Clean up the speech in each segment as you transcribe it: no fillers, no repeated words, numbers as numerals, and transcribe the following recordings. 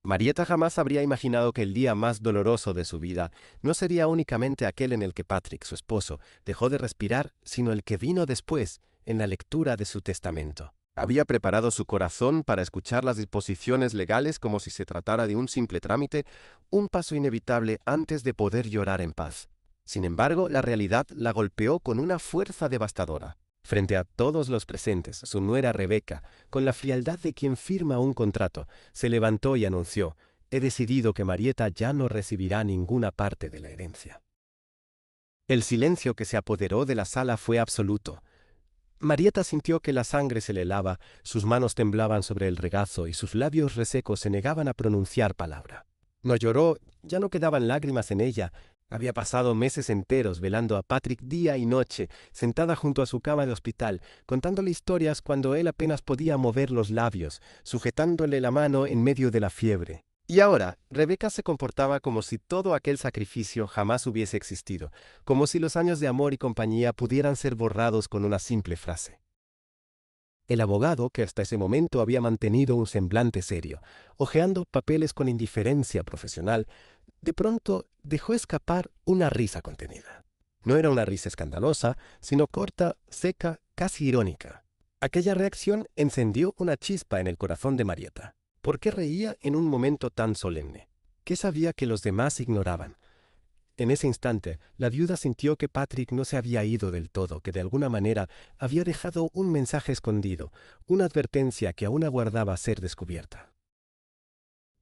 Marieta jamás habría imaginado que el día más doloroso de su vida no sería únicamente aquel en el que Patrick, su esposo, dejó de respirar, sino el que vino después, en la lectura de su testamento. Había preparado su corazón para escuchar las disposiciones legales como si se tratara de un simple trámite, un paso inevitable antes de poder llorar en paz. Sin embargo, la realidad la golpeó con una fuerza devastadora. Frente a todos los presentes, su nuera Rebeca, con la frialdad de quien firma un contrato, se levantó y anunció: «He decidido que Marieta ya no recibirá ninguna parte de la herencia». El silencio que se apoderó de la sala fue absoluto. Marieta sintió que la sangre se le helaba, sus manos temblaban sobre el regazo y sus labios resecos se negaban a pronunciar palabra. No lloró, ya no quedaban lágrimas en ella. Había pasado meses enteros velando a Patrick día y noche, sentada junto a su cama de hospital, contándole historias cuando él apenas podía mover los labios, sujetándole la mano en medio de la fiebre. Y ahora, Rebeca se comportaba como si todo aquel sacrificio jamás hubiese existido, como si los años de amor y compañía pudieran ser borrados con una simple frase. El abogado, que hasta ese momento había mantenido un semblante serio, hojeando papeles con indiferencia profesional, de pronto dejó escapar una risa contenida. No era una risa escandalosa, sino corta, seca, casi irónica. Aquella reacción encendió una chispa en el corazón de Marieta. ¿Por qué reía en un momento tan solemne? ¿Qué sabía que los demás ignoraban? En ese instante, la viuda sintió que Patrick no se había ido del todo, que de alguna manera había dejado un mensaje escondido, una advertencia que aún aguardaba ser descubierta.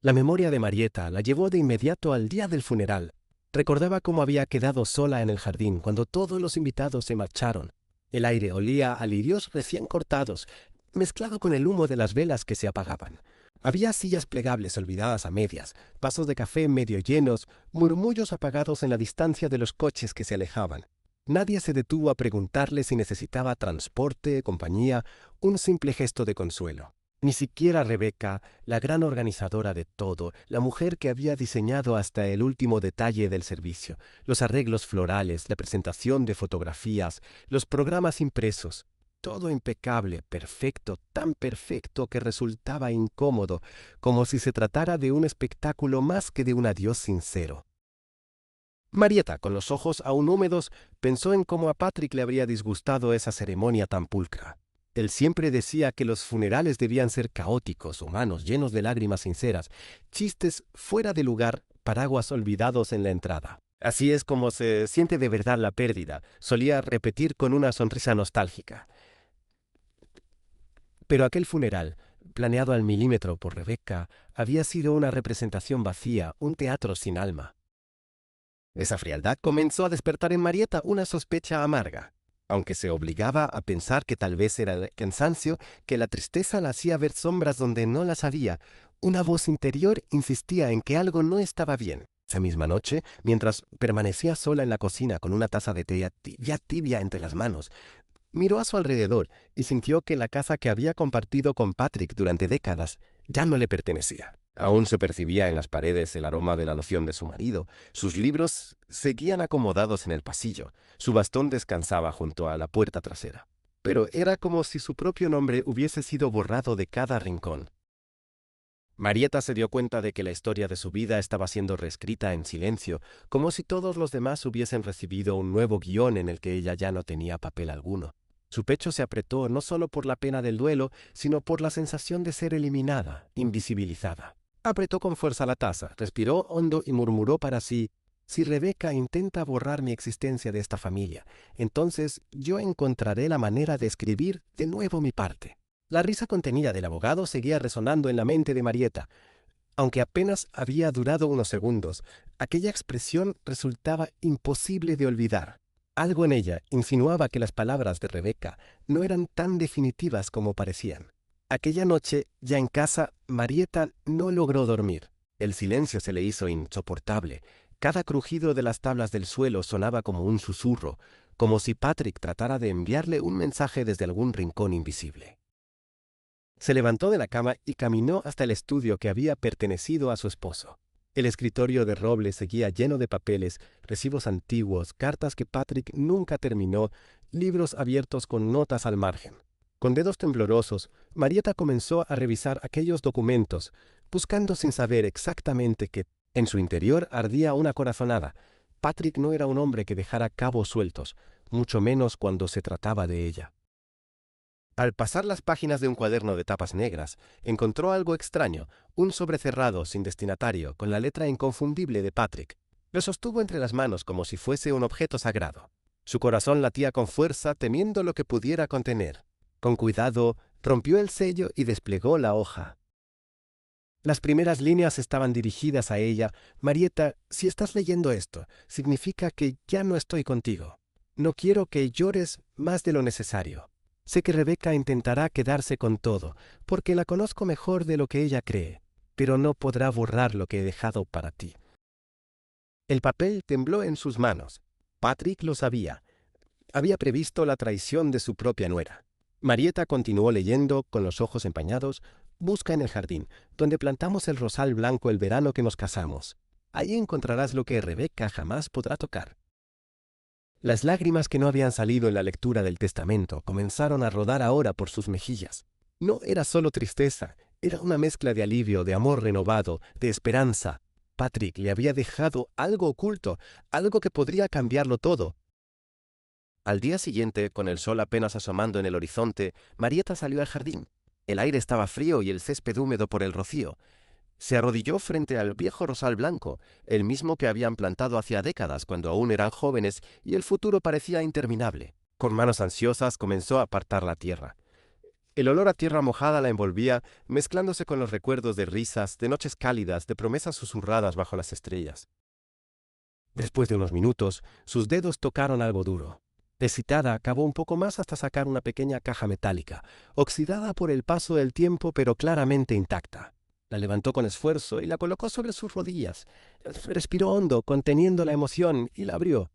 La memoria de Marieta la llevó de inmediato al día del funeral. Recordaba cómo había quedado sola en el jardín cuando todos los invitados se marcharon. El aire olía a lirios recién cortados, mezclado con el humo de las velas que se apagaban. Había sillas plegables olvidadas a medias, vasos de café medio llenos, murmullos apagados en la distancia de los coches que se alejaban. Nadie se detuvo a preguntarle si necesitaba transporte, compañía, un simple gesto de consuelo. Ni siquiera Rebeca, la gran organizadora de todo, la mujer que había diseñado hasta el último detalle del servicio, los arreglos florales, la presentación de fotografías, los programas impresos. Todo impecable, perfecto, tan perfecto que resultaba incómodo, como si se tratara de un espectáculo más que de un adiós sincero. Marieta, con los ojos aún húmedos, pensó en cómo a Patrick le habría disgustado esa ceremonia tan pulcra. Él siempre decía que los funerales debían ser caóticos, humanos, llenos de lágrimas sinceras, chistes fuera de lugar, paraguas olvidados en la entrada. Así es como se siente de verdad la pérdida, solía repetir con una sonrisa nostálgica. Pero aquel funeral, planeado al milímetro por Rebeca, había sido una representación vacía, un teatro sin alma. Esa frialdad comenzó a despertar en Marieta una sospecha amarga, aunque se obligaba a pensar que tal vez era el cansancio, que la tristeza la hacía ver sombras donde no las había. Una voz interior insistía en que algo no estaba bien. Esa misma noche, mientras permanecía sola en la cocina con una taza de té ya tibia entre las manos, miró a su alrededor y sintió que la casa que había compartido con Patrick durante décadas ya no le pertenecía. Aún se percibía en las paredes el aroma de la loción de su marido. Sus libros seguían acomodados en el pasillo. Su bastón descansaba junto a la puerta trasera. Pero era como si su propio nombre hubiese sido borrado de cada rincón. Marieta se dio cuenta de que la historia de su vida estaba siendo reescrita en silencio, como si todos los demás hubiesen recibido un nuevo guión en el que ella ya no tenía papel alguno. Su pecho se apretó no solo por la pena del duelo, sino por la sensación de ser eliminada, invisibilizada. Apretó con fuerza la taza, respiró hondo y murmuró para sí: «Si Rebeca intenta borrar mi existencia de esta familia, entonces yo encontraré la manera de escribir de nuevo mi parte». La risa contenida del abogado seguía resonando en la mente de Marieta. Aunque apenas había durado unos segundos, aquella expresión resultaba imposible de olvidar. Algo en ella insinuaba que las palabras de Rebeca no eran tan definitivas como parecían. Aquella noche, ya en casa, Marieta no logró dormir. El silencio se le hizo insoportable. Cada crujido de las tablas del suelo sonaba como un susurro, como si Patrick tratara de enviarle un mensaje desde algún rincón invisible. Se levantó de la cama y caminó hasta el estudio que había pertenecido a su esposo. El escritorio de roble seguía lleno de papeles, recibos antiguos, cartas que Patrick nunca terminó, libros abiertos con notas al margen. Con dedos temblorosos, Marieta comenzó a revisar aquellos documentos, buscando sin saber exactamente que en su interior ardía una corazonada. Patrick no era un hombre que dejara cabos sueltos, mucho menos cuando se trataba de ella. Al pasar las páginas de un cuaderno de tapas negras, encontró algo extraño, un sobre cerrado sin destinatario con la letra inconfundible de Patrick. Lo sostuvo entre las manos como si fuese un objeto sagrado. Su corazón latía con fuerza, temiendo lo que pudiera contener. Con cuidado, rompió el sello y desplegó la hoja. Las primeras líneas estaban dirigidas a ella. Marieta, si estás leyendo esto, significa que ya no estoy contigo. No quiero que llores más de lo necesario. Sé que Rebeca intentará quedarse con todo, porque la conozco mejor de lo que ella cree, pero no podrá borrar lo que he dejado para ti. El papel tembló en sus manos. Patrick lo sabía. Había previsto la traición de su propia nuera. Marieta continuó leyendo, con los ojos empañados. Busca en el jardín, donde plantamos el rosal blanco el verano que nos casamos. Allí encontrarás lo que Rebeca jamás podrá tocar. Las lágrimas que no habían salido en la lectura del testamento comenzaron a rodar ahora por sus mejillas. No era solo tristeza, era una mezcla de alivio, de amor renovado, de esperanza. Patrick le había dejado algo oculto, algo que podría cambiarlo todo. Al día siguiente, con el sol apenas asomando en el horizonte, Marieta salió al jardín. El aire estaba frío y el césped húmedo por el rocío. Se arrodilló frente al viejo rosal blanco, el mismo que habían plantado hacía décadas cuando aún eran jóvenes y el futuro parecía interminable. Con manos ansiosas comenzó a apartar la tierra. El olor a tierra mojada la envolvía, mezclándose con los recuerdos de risas, de noches cálidas, de promesas susurradas bajo las estrellas. Después de unos minutos, sus dedos tocaron algo duro. Excitada, cavó un poco más hasta sacar una pequeña caja metálica, oxidada por el paso del tiempo pero claramente intacta. La levantó con esfuerzo y la colocó sobre sus rodillas. Respiró hondo, conteniendo la emoción, y la abrió.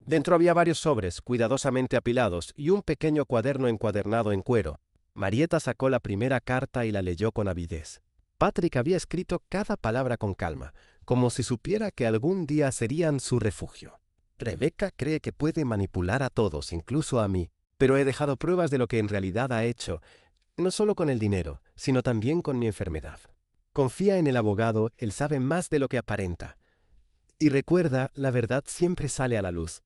Dentro había varios sobres, cuidadosamente apilados, y un pequeño cuaderno encuadernado en cuero. Marieta sacó la primera carta y la leyó con avidez. Patrick había escrito cada palabra con calma, como si supiera que algún día serían su refugio. Rebeca cree que puede manipular a todos, incluso a mí, pero he dejado pruebas de lo que en realidad ha hecho, no solo con el dinero, sino también con mi enfermedad. Confía en el abogado, él sabe más de lo que aparenta. Y recuerda, la verdad siempre sale a la luz.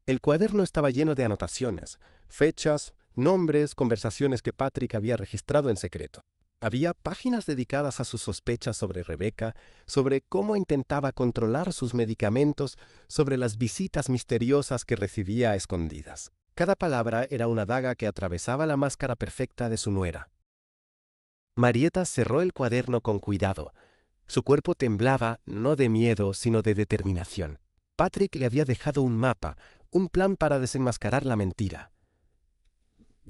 El cuaderno estaba lleno de anotaciones, fechas, nombres, conversaciones que Patrick había registrado en secreto. Había páginas dedicadas a sus sospechas sobre Rebeca, sobre cómo intentaba controlar sus medicamentos, sobre las visitas misteriosas que recibía a escondidas. Cada palabra era una daga que atravesaba la máscara perfecta de su nuera. Marieta cerró el cuaderno con cuidado. Su cuerpo temblaba, no de miedo, sino de determinación. Patrick le había dejado un mapa, un plan para desenmascarar la mentira.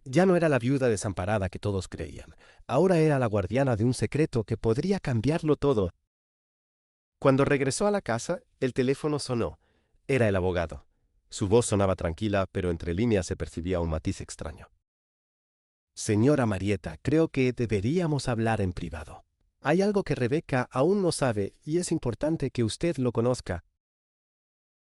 Ya no era la viuda desamparada que todos creían. Ahora era la guardiana de un secreto que podría cambiarlo todo. Cuando regresó a la casa, el teléfono sonó. Era el abogado. Su voz sonaba tranquila, pero entre líneas se percibía un matiz extraño. Señora Marieta, creo que deberíamos hablar en privado. Hay algo que Rebeca aún no sabe y es importante que usted lo conozca.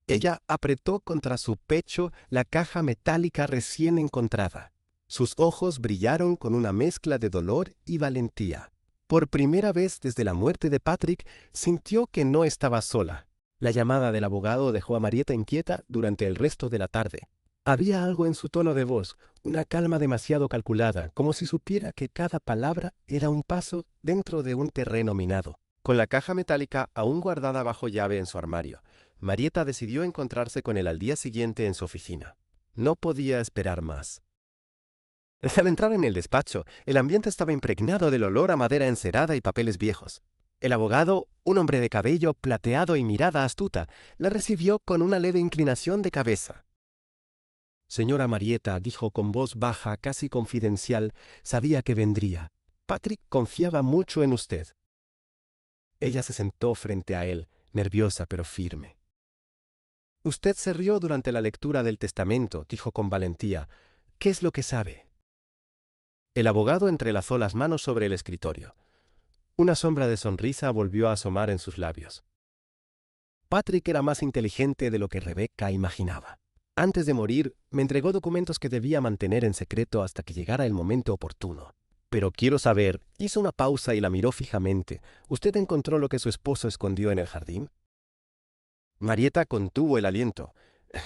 Ella apretó contra su pecho la caja metálica recién encontrada. Sus ojos brillaron con una mezcla de dolor y valentía. Por primera vez desde la muerte de Patrick, sintió que no estaba sola. La llamada del abogado dejó a Marieta inquieta durante el resto de la tarde. Había algo en su tono de voz, una calma demasiado calculada, como si supiera que cada palabra era un paso dentro de un terreno minado. Con la caja metálica aún guardada bajo llave en su armario, Marieta decidió encontrarse con él al día siguiente en su oficina. No podía esperar más. Al entrar en el despacho, el ambiente estaba impregnado del olor a madera encerada y papeles viejos. El abogado, un hombre de cabello plateado y mirada astuta, la recibió con una leve inclinación de cabeza. Señora Marieta, dijo con voz baja, casi confidencial, sabía que vendría. Patrick confiaba mucho en usted. Ella se sentó frente a él, nerviosa pero firme. Usted se rió durante la lectura del testamento, dijo con valentía. ¿Qué es lo que sabe? El abogado entrelazó las manos sobre el escritorio. Una sombra de sonrisa volvió a asomar en sus labios. Patrick era más inteligente de lo que Rebeca imaginaba. Antes de morir, me entregó documentos que debía mantener en secreto hasta que llegara el momento oportuno. Pero quiero saber, hizo una pausa y la miró fijamente. ¿Usted encontró lo que su esposo escondió en el jardín? Marieta contuvo el aliento.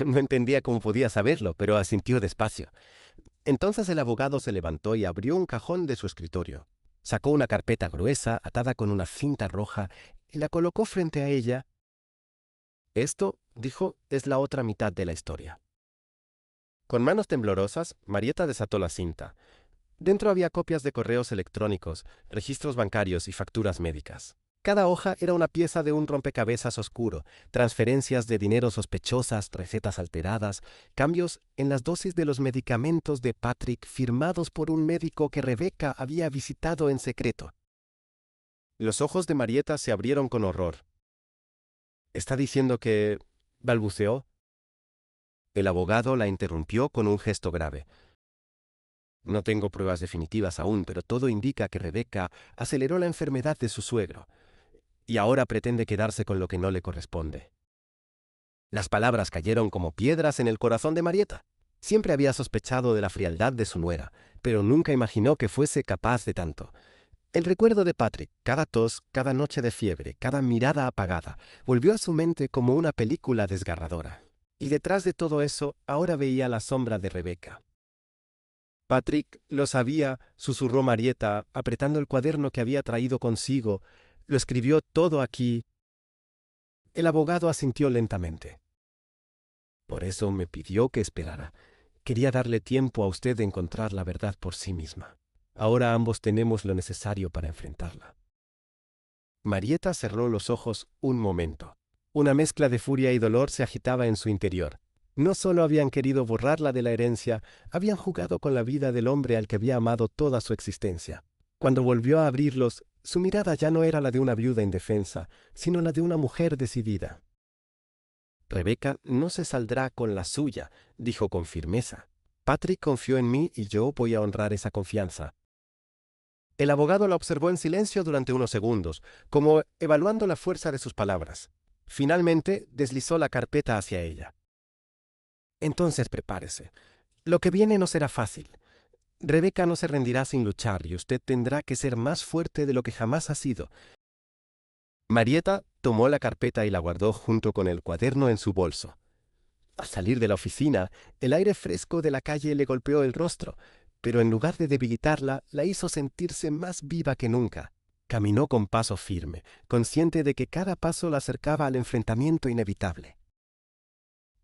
No entendía cómo podía saberlo, pero asintió despacio. Entonces el abogado se levantó y abrió un cajón de su escritorio. Sacó una carpeta gruesa, atada con una cinta roja, y la colocó frente a ella. Esto, dijo, es la otra mitad de la historia. Con manos temblorosas, Marieta desató la cinta. Dentro había copias de correos electrónicos, registros bancarios y facturas médicas. Cada hoja era una pieza de un rompecabezas oscuro, transferencias de dinero sospechosas, recetas alteradas, cambios en las dosis de los medicamentos de Patrick firmados por un médico que Rebecca había visitado en secreto. Los ojos de Marieta se abrieron con horror. ¿Está diciendo que...? balbuceó. El abogado la interrumpió con un gesto grave. No tengo pruebas definitivas aún, pero todo indica que Rebecca aceleró la enfermedad de su suegro, y ahora pretende quedarse con lo que no le corresponde. Las palabras cayeron como piedras en el corazón de Marieta. Siempre había sospechado de la frialdad de su nuera, pero nunca imaginó que fuese capaz de tanto. El recuerdo de Patrick, cada tos, cada noche de fiebre, cada mirada apagada, volvió a su mente como una película desgarradora. Y detrás de todo eso, ahora veía la sombra de Rebecca. Patrick lo sabía, susurró Marieta, apretando el cuaderno que había traído consigo. Lo escribió todo aquí. El abogado asintió lentamente. Por eso me pidió que esperara. Quería darle tiempo a usted de encontrar la verdad por sí misma. Ahora ambos tenemos lo necesario para enfrentarla. Marieta cerró los ojos un momento. Una mezcla de furia y dolor se agitaba en su interior. No solo habían querido borrarla de la herencia, habían jugado con la vida del hombre al que había amado toda su existencia. Cuando volvió a abrirlos, su mirada ya no era la de una viuda indefensa, sino la de una mujer decidida. Rebecca no se saldrá con la suya, dijo con firmeza. Patrick confió en mí y yo voy a honrar esa confianza. El abogado la observó en silencio durante unos segundos, como evaluando la fuerza de sus palabras. Finalmente deslizó la carpeta hacia ella. Entonces prepárese. Lo que viene no será fácil. Rebecca no se rendirá sin luchar y usted tendrá que ser más fuerte de lo que jamás ha sido. Marieta tomó la carpeta y la guardó junto con el cuaderno en su bolso. Al salir de la oficina, el aire fresco de la calle le golpeó el rostro, pero en lugar de debilitarla, la hizo sentirse más viva que nunca. Caminó con paso firme, consciente de que cada paso la acercaba al enfrentamiento inevitable.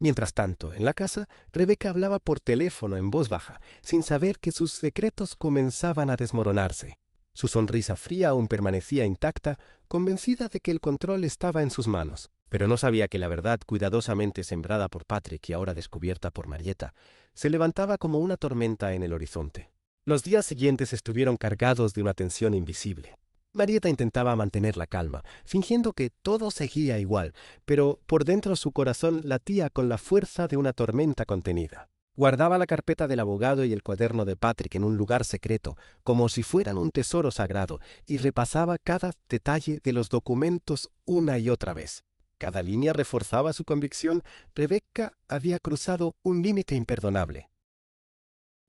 Mientras tanto, en la casa, Rebecca hablaba por teléfono en voz baja, sin saber que sus secretos comenzaban a desmoronarse. Su sonrisa fría aún permanecía intacta, convencida de que el control estaba en sus manos. Pero no sabía que la verdad, cuidadosamente sembrada por Patrick y ahora descubierta por Marieta, se levantaba como una tormenta en el horizonte. Los días siguientes estuvieron cargados de una tensión invisible. Marieta intentaba mantener la calma, fingiendo que todo seguía igual, pero por dentro su corazón latía con la fuerza de una tormenta contenida. Guardaba la carpeta del abogado y el cuaderno de Patrick en un lugar secreto, como si fueran un tesoro sagrado, y repasaba cada detalle de los documentos una y otra vez. Cada línea reforzaba su convicción. Rebecca había cruzado un límite imperdonable.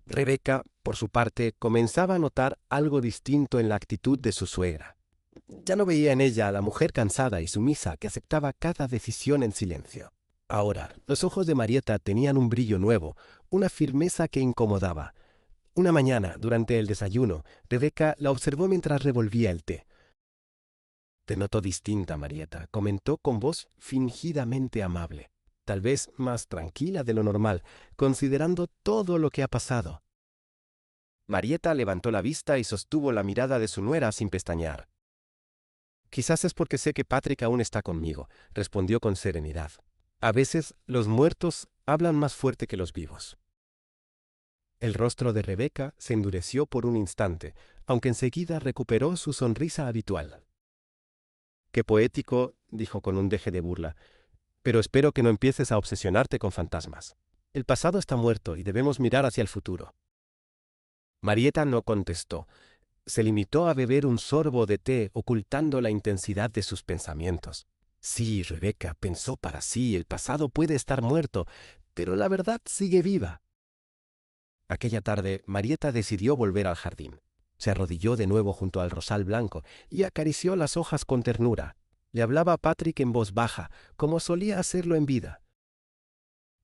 Rebecca, por su parte, comenzaba a notar algo distinto en la actitud de su suegra. Ya no veía en ella a la mujer cansada y sumisa que aceptaba cada decisión en silencio. Ahora, los ojos de Marieta tenían un brillo nuevo, una firmeza que incomodaba. Una mañana, durante el desayuno, Rebecca la observó mientras revolvía el té. «Te noto distinta, Marieta», comentó con voz fingidamente amable, tal vez más tranquila de lo normal, considerando todo lo que ha pasado. Marieta levantó la vista y sostuvo la mirada de su nuera sin pestañear. «Quizás es porque sé que Patrick aún está conmigo», respondió con serenidad. «A veces los muertos hablan más fuerte que los vivos». El rostro de Rebecca se endureció por un instante, aunque enseguida recuperó su sonrisa habitual. «Qué poético», dijo con un deje de burla, «pero espero que no empieces a obsesionarte con fantasmas. El pasado está muerto y debemos mirar hacia el futuro». Marieta no contestó. Se limitó a beber un sorbo de té, ocultando la intensidad de sus pensamientos. Sí, Rebecca pensó para sí, el pasado puede estar muerto, pero la verdad sigue viva. Aquella tarde, Marieta decidió volver al jardín. Se arrodilló de nuevo junto al rosal blanco y acarició las hojas con ternura. Le hablaba a Patrick en voz baja, como solía hacerlo en vida.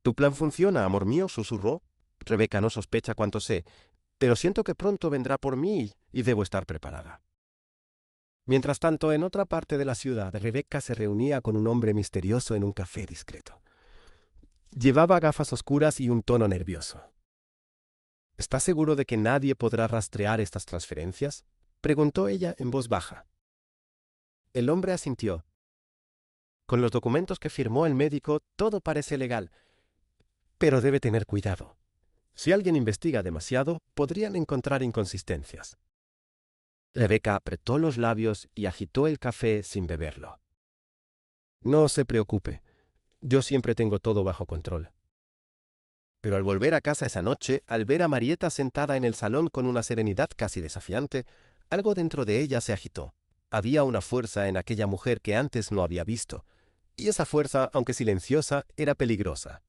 «Tu plan funciona, amor mío», susurró. «Rebeca no sospecha cuánto sé, pero siento que pronto vendrá por mí y debo estar preparada». Mientras tanto, en otra parte de la ciudad, Rebeca se reunía con un hombre misterioso en un café discreto. Llevaba gafas oscuras y un tono nervioso. «¿Estás seguro de que nadie podrá rastrear estas transferencias?», preguntó ella en voz baja. El hombre asintió. «Con los documentos que firmó el médico, todo parece legal, pero debe tener cuidado. Si alguien investiga demasiado, podrían encontrar inconsistencias». Rebeca apretó los labios y agitó el café sin beberlo. «No se preocupe, yo siempre tengo todo bajo control». Pero al volver a casa esa noche, al ver a Marieta sentada en el salón con una serenidad casi desafiante, algo dentro de ella se agitó. Había una fuerza en aquella mujer que antes no había visto, y esa fuerza, aunque silenciosa, era peligrosa.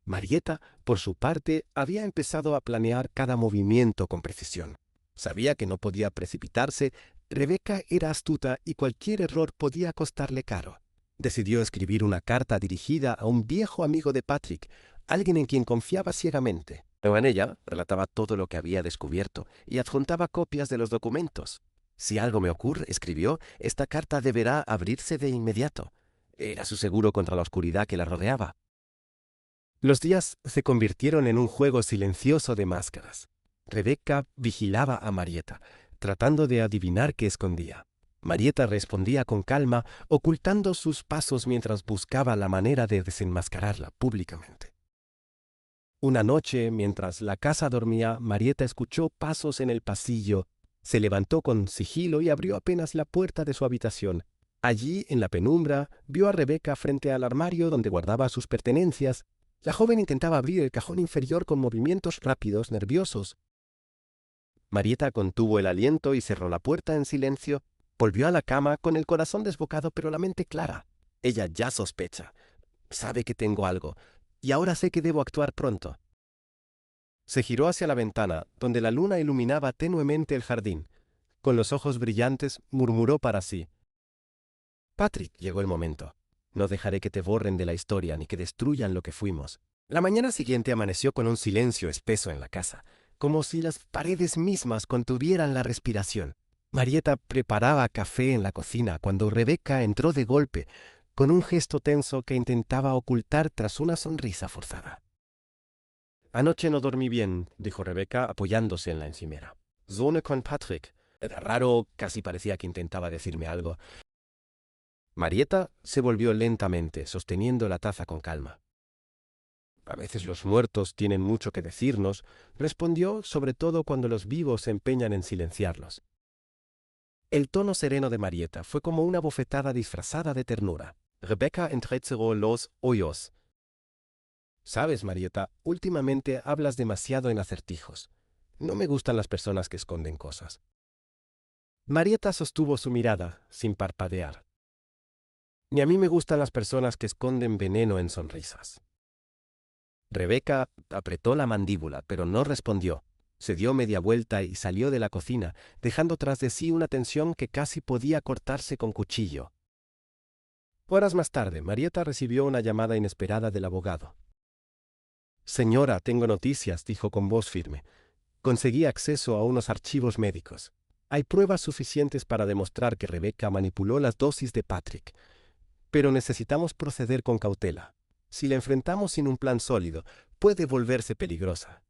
Marieta, por su parte, había empezado a planear cada movimiento con precisión. Sabía que no podía precipitarse. Rebeca era astuta y cualquier error podía costarle caro. Decidió escribir una carta dirigida a un viejo amigo de Patrick, alguien en quien confiaba ciegamente. Pero en ella relataba todo lo que había descubierto y adjuntaba copias de los documentos. «Si algo me ocurre», escribió, «esta carta deberá abrirse de inmediato». Era su seguro contra la oscuridad que la rodeaba. Los días se convirtieron en un juego silencioso de máscaras. Rebeca vigilaba a Marieta, tratando de adivinar qué escondía. Marieta respondía con calma, ocultando sus pasos mientras buscaba la manera de desenmascararla públicamente. Una noche, mientras la casa dormía, Marieta escuchó pasos en el pasillo. Se levantó con sigilo y abrió apenas la puerta de su habitación. Allí, en la penumbra, vio a Rebeca frente al armario donde guardaba sus pertenencias. La joven intentaba abrir el cajón inferior con movimientos rápidos, nerviosos. Marieta contuvo el aliento y cerró la puerta en silencio. Volvió a la cama con el corazón desbocado pero la mente clara. Ella ya sospecha. Sabe que tengo algo, y ahora sé que debo actuar pronto. Se giró hacia la ventana, donde la luna iluminaba tenuemente el jardín. Con los ojos brillantes, murmuró para sí. «Patrick, llegó el momento. No dejaré que te borren de la historia ni que destruyan lo que fuimos». La mañana siguiente amaneció con un silencio espeso en la casa, como si las paredes mismas contuvieran la respiración. Marieta preparaba café en la cocina cuando Rebeca entró de golpe, con un gesto tenso que intentaba ocultar tras una sonrisa forzada. «Anoche no dormí bien», dijo Rebeca apoyándose en la encimera. «Soñé con Patrick. Era raro, casi parecía que intentaba decirme algo». Marieta se volvió lentamente, sosteniendo la taza con calma. «A veces los muertos tienen mucho que decirnos», respondió, «sobre todo cuando los vivos se empeñan en silenciarlos». El tono sereno de Marieta fue como una bofetada disfrazada de ternura. Rebeca entrecerró los ojos. «Sabes, Marieta, últimamente hablas demasiado en acertijos. No me gustan las personas que esconden cosas». Marieta sostuvo su mirada, sin parpadear. «Ni a mí me gustan las personas que esconden veneno en sonrisas». Rebeca apretó la mandíbula, pero no respondió. Se dio media vuelta y salió de la cocina, dejando tras de sí una tensión que casi podía cortarse con cuchillo. Horas más tarde, Marieta recibió una llamada inesperada del abogado. «Señora, tengo noticias», dijo con voz firme. «Conseguí acceso a unos archivos médicos. Hay pruebas suficientes para demostrar que Rebeca manipuló las dosis de Patrick. Pero necesitamos proceder con cautela. Si la enfrentamos sin un plan sólido, puede volverse peligrosa».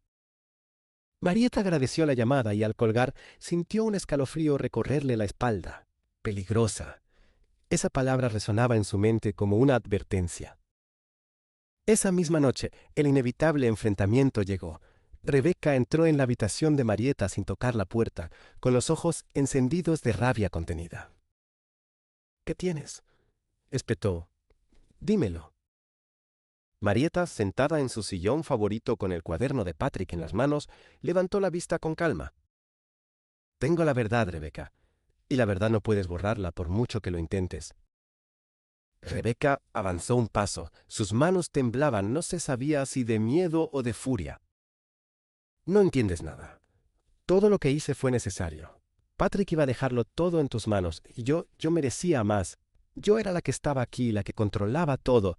Marieta agradeció la llamada y al colgar sintió un escalofrío recorrerle la espalda. Peligrosa. Esa palabra resonaba en su mente como una advertencia. Esa misma noche, el inevitable enfrentamiento llegó. Rebeca entró en la habitación de Marieta sin tocar la puerta, con los ojos encendidos de rabia contenida. «¿Qué tienes?», espetó. «Dímelo». Marieta, sentada en su sillón favorito con el cuaderno de Patrick en las manos, levantó la vista con calma. «Tengo la verdad, Rebeca, y la verdad no puedes borrarla por mucho que lo intentes». Rebeca avanzó un paso. Sus manos temblaban, no se sabía si de miedo o de furia. «No entiendes nada. Todo lo que hice fue necesario. Patrick iba a dejarlo todo en tus manos, y yo merecía más. Yo era la que estaba aquí, la que controlaba todo.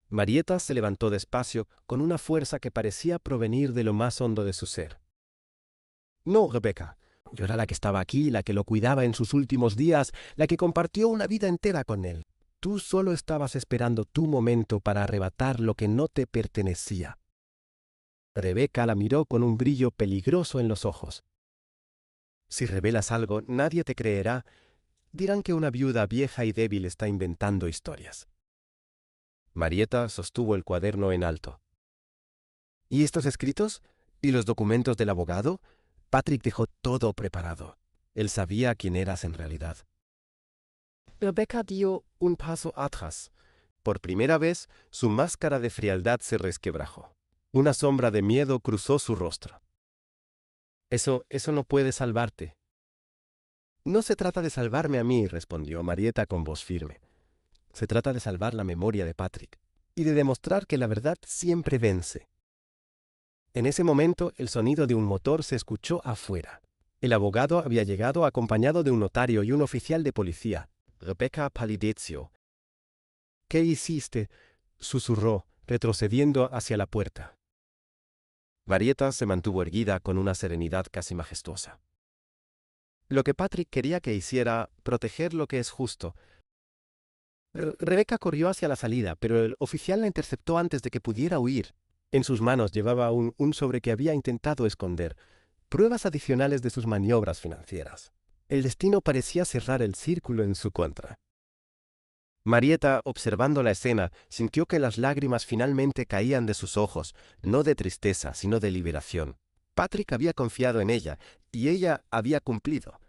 Marieta se levantó despacio, con una fuerza que parecía provenir de lo más hondo de su ser. No, Rebecca. Yo era la que estaba aquí, la que lo cuidaba en sus últimos días, la que compartió una vida entera con él. Tú solo estabas esperando tu momento para arrebatar lo que no te pertenecía. Rebecca la miró con un brillo peligroso en los ojos. Si revelas algo, nadie te creerá. Dirán que una viuda vieja y débil está inventando historias. Marieta sostuvo el cuaderno en alto. ¿Y estos escritos? ¿Y los documentos del abogado? Patrick dejó todo preparado. Él sabía quién eras en realidad. Rebecca dio un paso atrás. Por primera vez, su máscara de frialdad se resquebrajó. Una sombra de miedo cruzó su rostro. Eso no puede salvarte. No se trata de salvarme a mí, respondió Marieta con voz firme. Se trata de salvar la memoria de Patrick y de demostrar que la verdad siempre vence. En ese momento, el sonido de un motor se escuchó afuera. El abogado había llegado acompañado de un notario y un oficial de policía. Rebecca palideció. ¿Qué hiciste?, susurró, retrocediendo hacia la puerta. Marieta se mantuvo erguida con una serenidad casi majestuosa. Lo que Patrick quería que hiciera, proteger lo que es justo. Rebecca corrió hacia la salida, pero el oficial la interceptó antes de que pudiera huir. En sus manos llevaba un sobre que había intentado esconder, pruebas adicionales de sus maniobras financieras. El destino parecía cerrar el círculo en su contra. Marieta, observando la escena, sintió que las lágrimas finalmente caían de sus ojos, no de tristeza, sino de liberación. Patrick había confiado en ella, y ella había cumplido.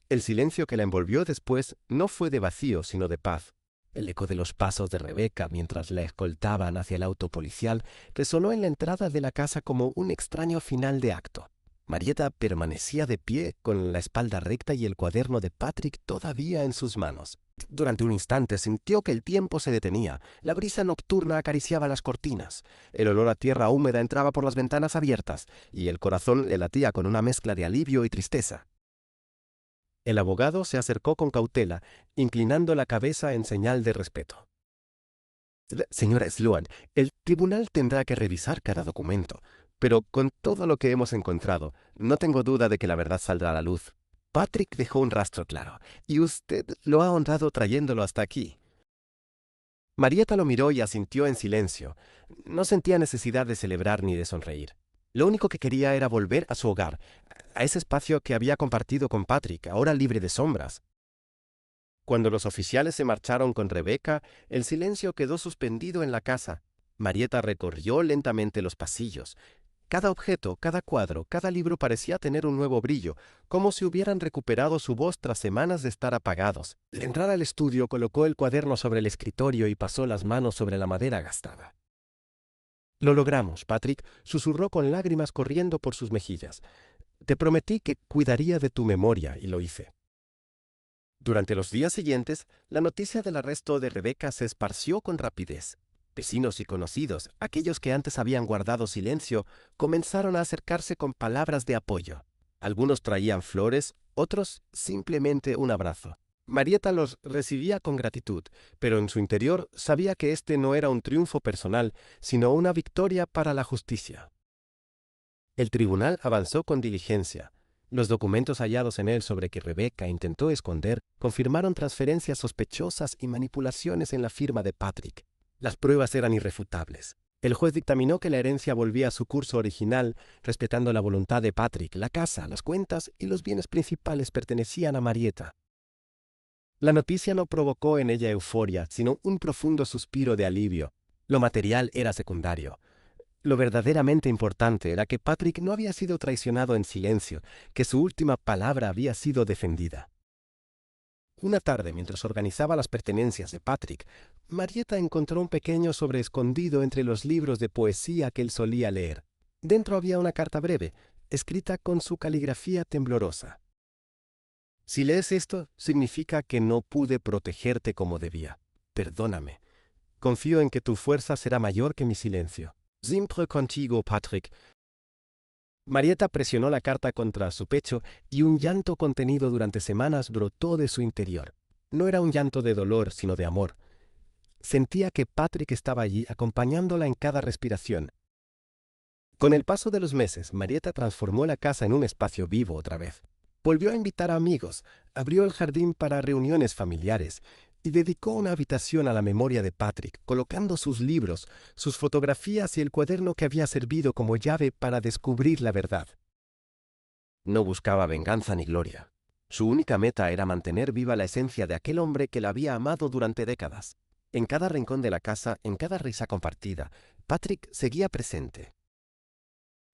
El silencio que la envolvió después no fue de vacío, sino de paz. El eco de los pasos de Rebecca mientras la escoltaban hacia el auto policial resonó en la entrada de la casa como un extraño final de acto. Marieta permanecía de pie, con la espalda recta y el cuaderno de Patrick todavía en sus manos. Durante un instante sintió que el tiempo se detenía. La brisa nocturna acariciaba las cortinas. El olor a tierra húmeda entraba por las ventanas abiertas, y el corazón le latía con una mezcla de alivio y tristeza. El abogado se acercó con cautela, inclinando la cabeza en señal de respeto. Señora Sloan, el tribunal tendrá que revisar cada documento, pero con todo lo que hemos encontrado, no tengo duda de que la verdad saldrá a la luz. Patrick dejó un rastro claro, y usted lo ha honrado trayéndolo hasta aquí. Marieta lo miró y asintió en silencio. No sentía necesidad de celebrar ni de sonreír. Lo único que quería era volver a su hogar, a ese espacio que había compartido con Patrick, ahora libre de sombras. Cuando los oficiales se marcharon con Rebecca, el silencio quedó suspendido en la casa. Marieta recorrió lentamente los pasillos. Cada objeto, cada cuadro, cada libro parecía tener un nuevo brillo, como si hubieran recuperado su voz tras semanas de estar apagados. Al entrar al estudio, colocó el cuaderno sobre el escritorio y pasó las manos sobre la madera gastada. «Lo logramos, Patrick», susurró con lágrimas corriendo por sus mejillas. «Te prometí que cuidaría de tu memoria y lo hice». Durante los días siguientes, la noticia del arresto de Rebecca se esparció con rapidez. Vecinos y conocidos, aquellos que antes habían guardado silencio, comenzaron a acercarse con palabras de apoyo. Algunos traían flores, otros simplemente un abrazo. Marieta los recibía con gratitud, pero en su interior sabía que este no era un triunfo personal, sino una victoria para la justicia. El tribunal avanzó con diligencia. Los documentos hallados en él sobre que Rebecca intentó esconder confirmaron transferencias sospechosas y manipulaciones en la firma de Patrick. Las pruebas eran irrefutables. El juez dictaminó que la herencia volvía a su curso original, respetando la voluntad de Patrick. La casa, las cuentas y los bienes principales pertenecían a Marieta. La noticia no provocó en ella euforia, sino un profundo suspiro de alivio. Lo material era secundario. Lo verdaderamente importante era que Patrick no había sido traicionado en silencio, que su última palabra había sido defendida. Una tarde, mientras organizaba las pertenencias de Patrick, Marieta encontró un pequeño sobre escondido entre los libros de poesía que él solía leer. Dentro había una carta breve, escrita con su caligrafía temblorosa. «Si lees esto, significa que no pude protegerte como debía. Perdóname. Confío en que tu fuerza será mayor que mi silencio. Siempre contigo, Patrick». Marieta presionó la carta contra su pecho y un llanto contenido durante semanas brotó de su interior. No era un llanto de dolor, sino de amor. Sentía que Patrick estaba allí acompañándola en cada respiración. Con el paso de los meses, Marieta transformó la casa en un espacio vivo otra vez. Volvió a invitar a amigos, abrió el jardín para reuniones familiares y dedicó una habitación a la memoria de Patrick, colocando sus libros, sus fotografías y el cuaderno que había servido como llave para descubrir la verdad. No buscaba venganza ni gloria. Su única meta era mantener viva la esencia de aquel hombre que la había amado durante décadas. En cada rincón de la casa, en cada risa compartida, Patrick seguía presente.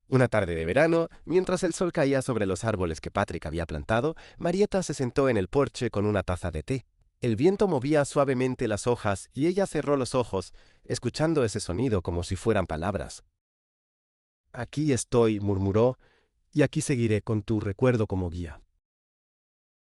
Una tarde de verano, mientras el sol caía sobre los árboles que Patrick había plantado, Marieta se sentó en el porche con una taza de té. El viento movía suavemente las hojas y ella cerró los ojos, escuchando ese sonido como si fueran palabras. «Aquí estoy», murmuró, «y aquí seguiré con tu recuerdo como guía».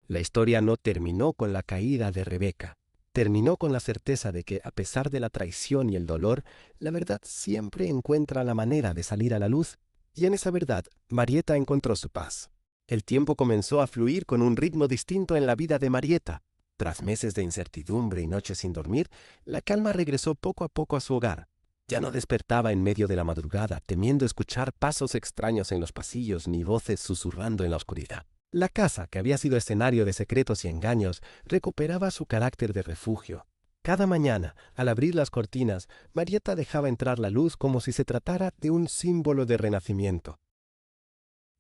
La historia no terminó con la caída de Rebeca. Terminó con la certeza de que, a pesar de la traición y el dolor, la verdad siempre encuentra la manera de salir a la luz. Y en esa verdad, Marieta encontró su paz. El tiempo comenzó a fluir con un ritmo distinto en la vida de Marieta. Tras meses de incertidumbre y noches sin dormir, la calma regresó poco a poco a su hogar. Ya no despertaba en medio de la madrugada, temiendo escuchar pasos extraños en los pasillos ni voces susurrando en la oscuridad. La casa, que había sido escenario de secretos y engaños, recuperaba su carácter de refugio. Cada mañana, al abrir las cortinas, Marieta dejaba entrar la luz como si se tratara de un símbolo de renacimiento.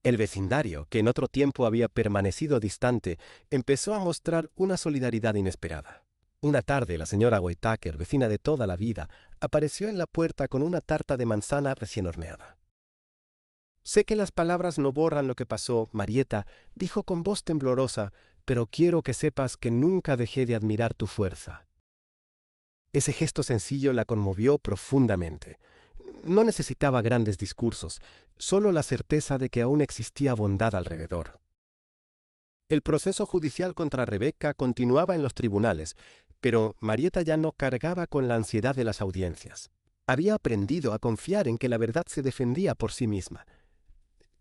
El vecindario, que en otro tiempo había permanecido distante, empezó a mostrar una solidaridad inesperada. Una tarde, la señora Whittaker, vecina de toda la vida, apareció en la puerta con una tarta de manzana recién horneada. «Sé que las palabras no borran lo que pasó, Marieta», dijo con voz temblorosa, «pero quiero que sepas que nunca dejé de admirar tu fuerza». Ese gesto sencillo la conmovió profundamente. No necesitaba grandes discursos, solo la certeza de que aún existía bondad alrededor. El proceso judicial contra Rebeca continuaba en los tribunales, pero Marieta ya no cargaba con la ansiedad de las audiencias. Había aprendido a confiar en que la verdad se defendía por sí misma.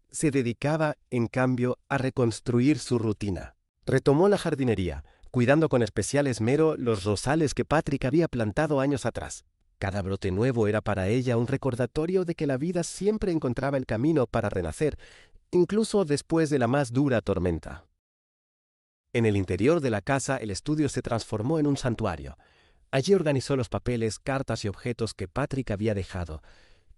Se dedicaba, en cambio, a reconstruir su rutina. Retomó la jardinería, cuidando con especial esmero los rosales que Patrick había plantado años atrás. Cada brote nuevo era para ella un recordatorio de que la vida siempre encontraba el camino para renacer, incluso después de la más dura tormenta. En el interior de la casa, el estudio se transformó en un santuario. Allí organizó los papeles, cartas y objetos que Patrick había dejado.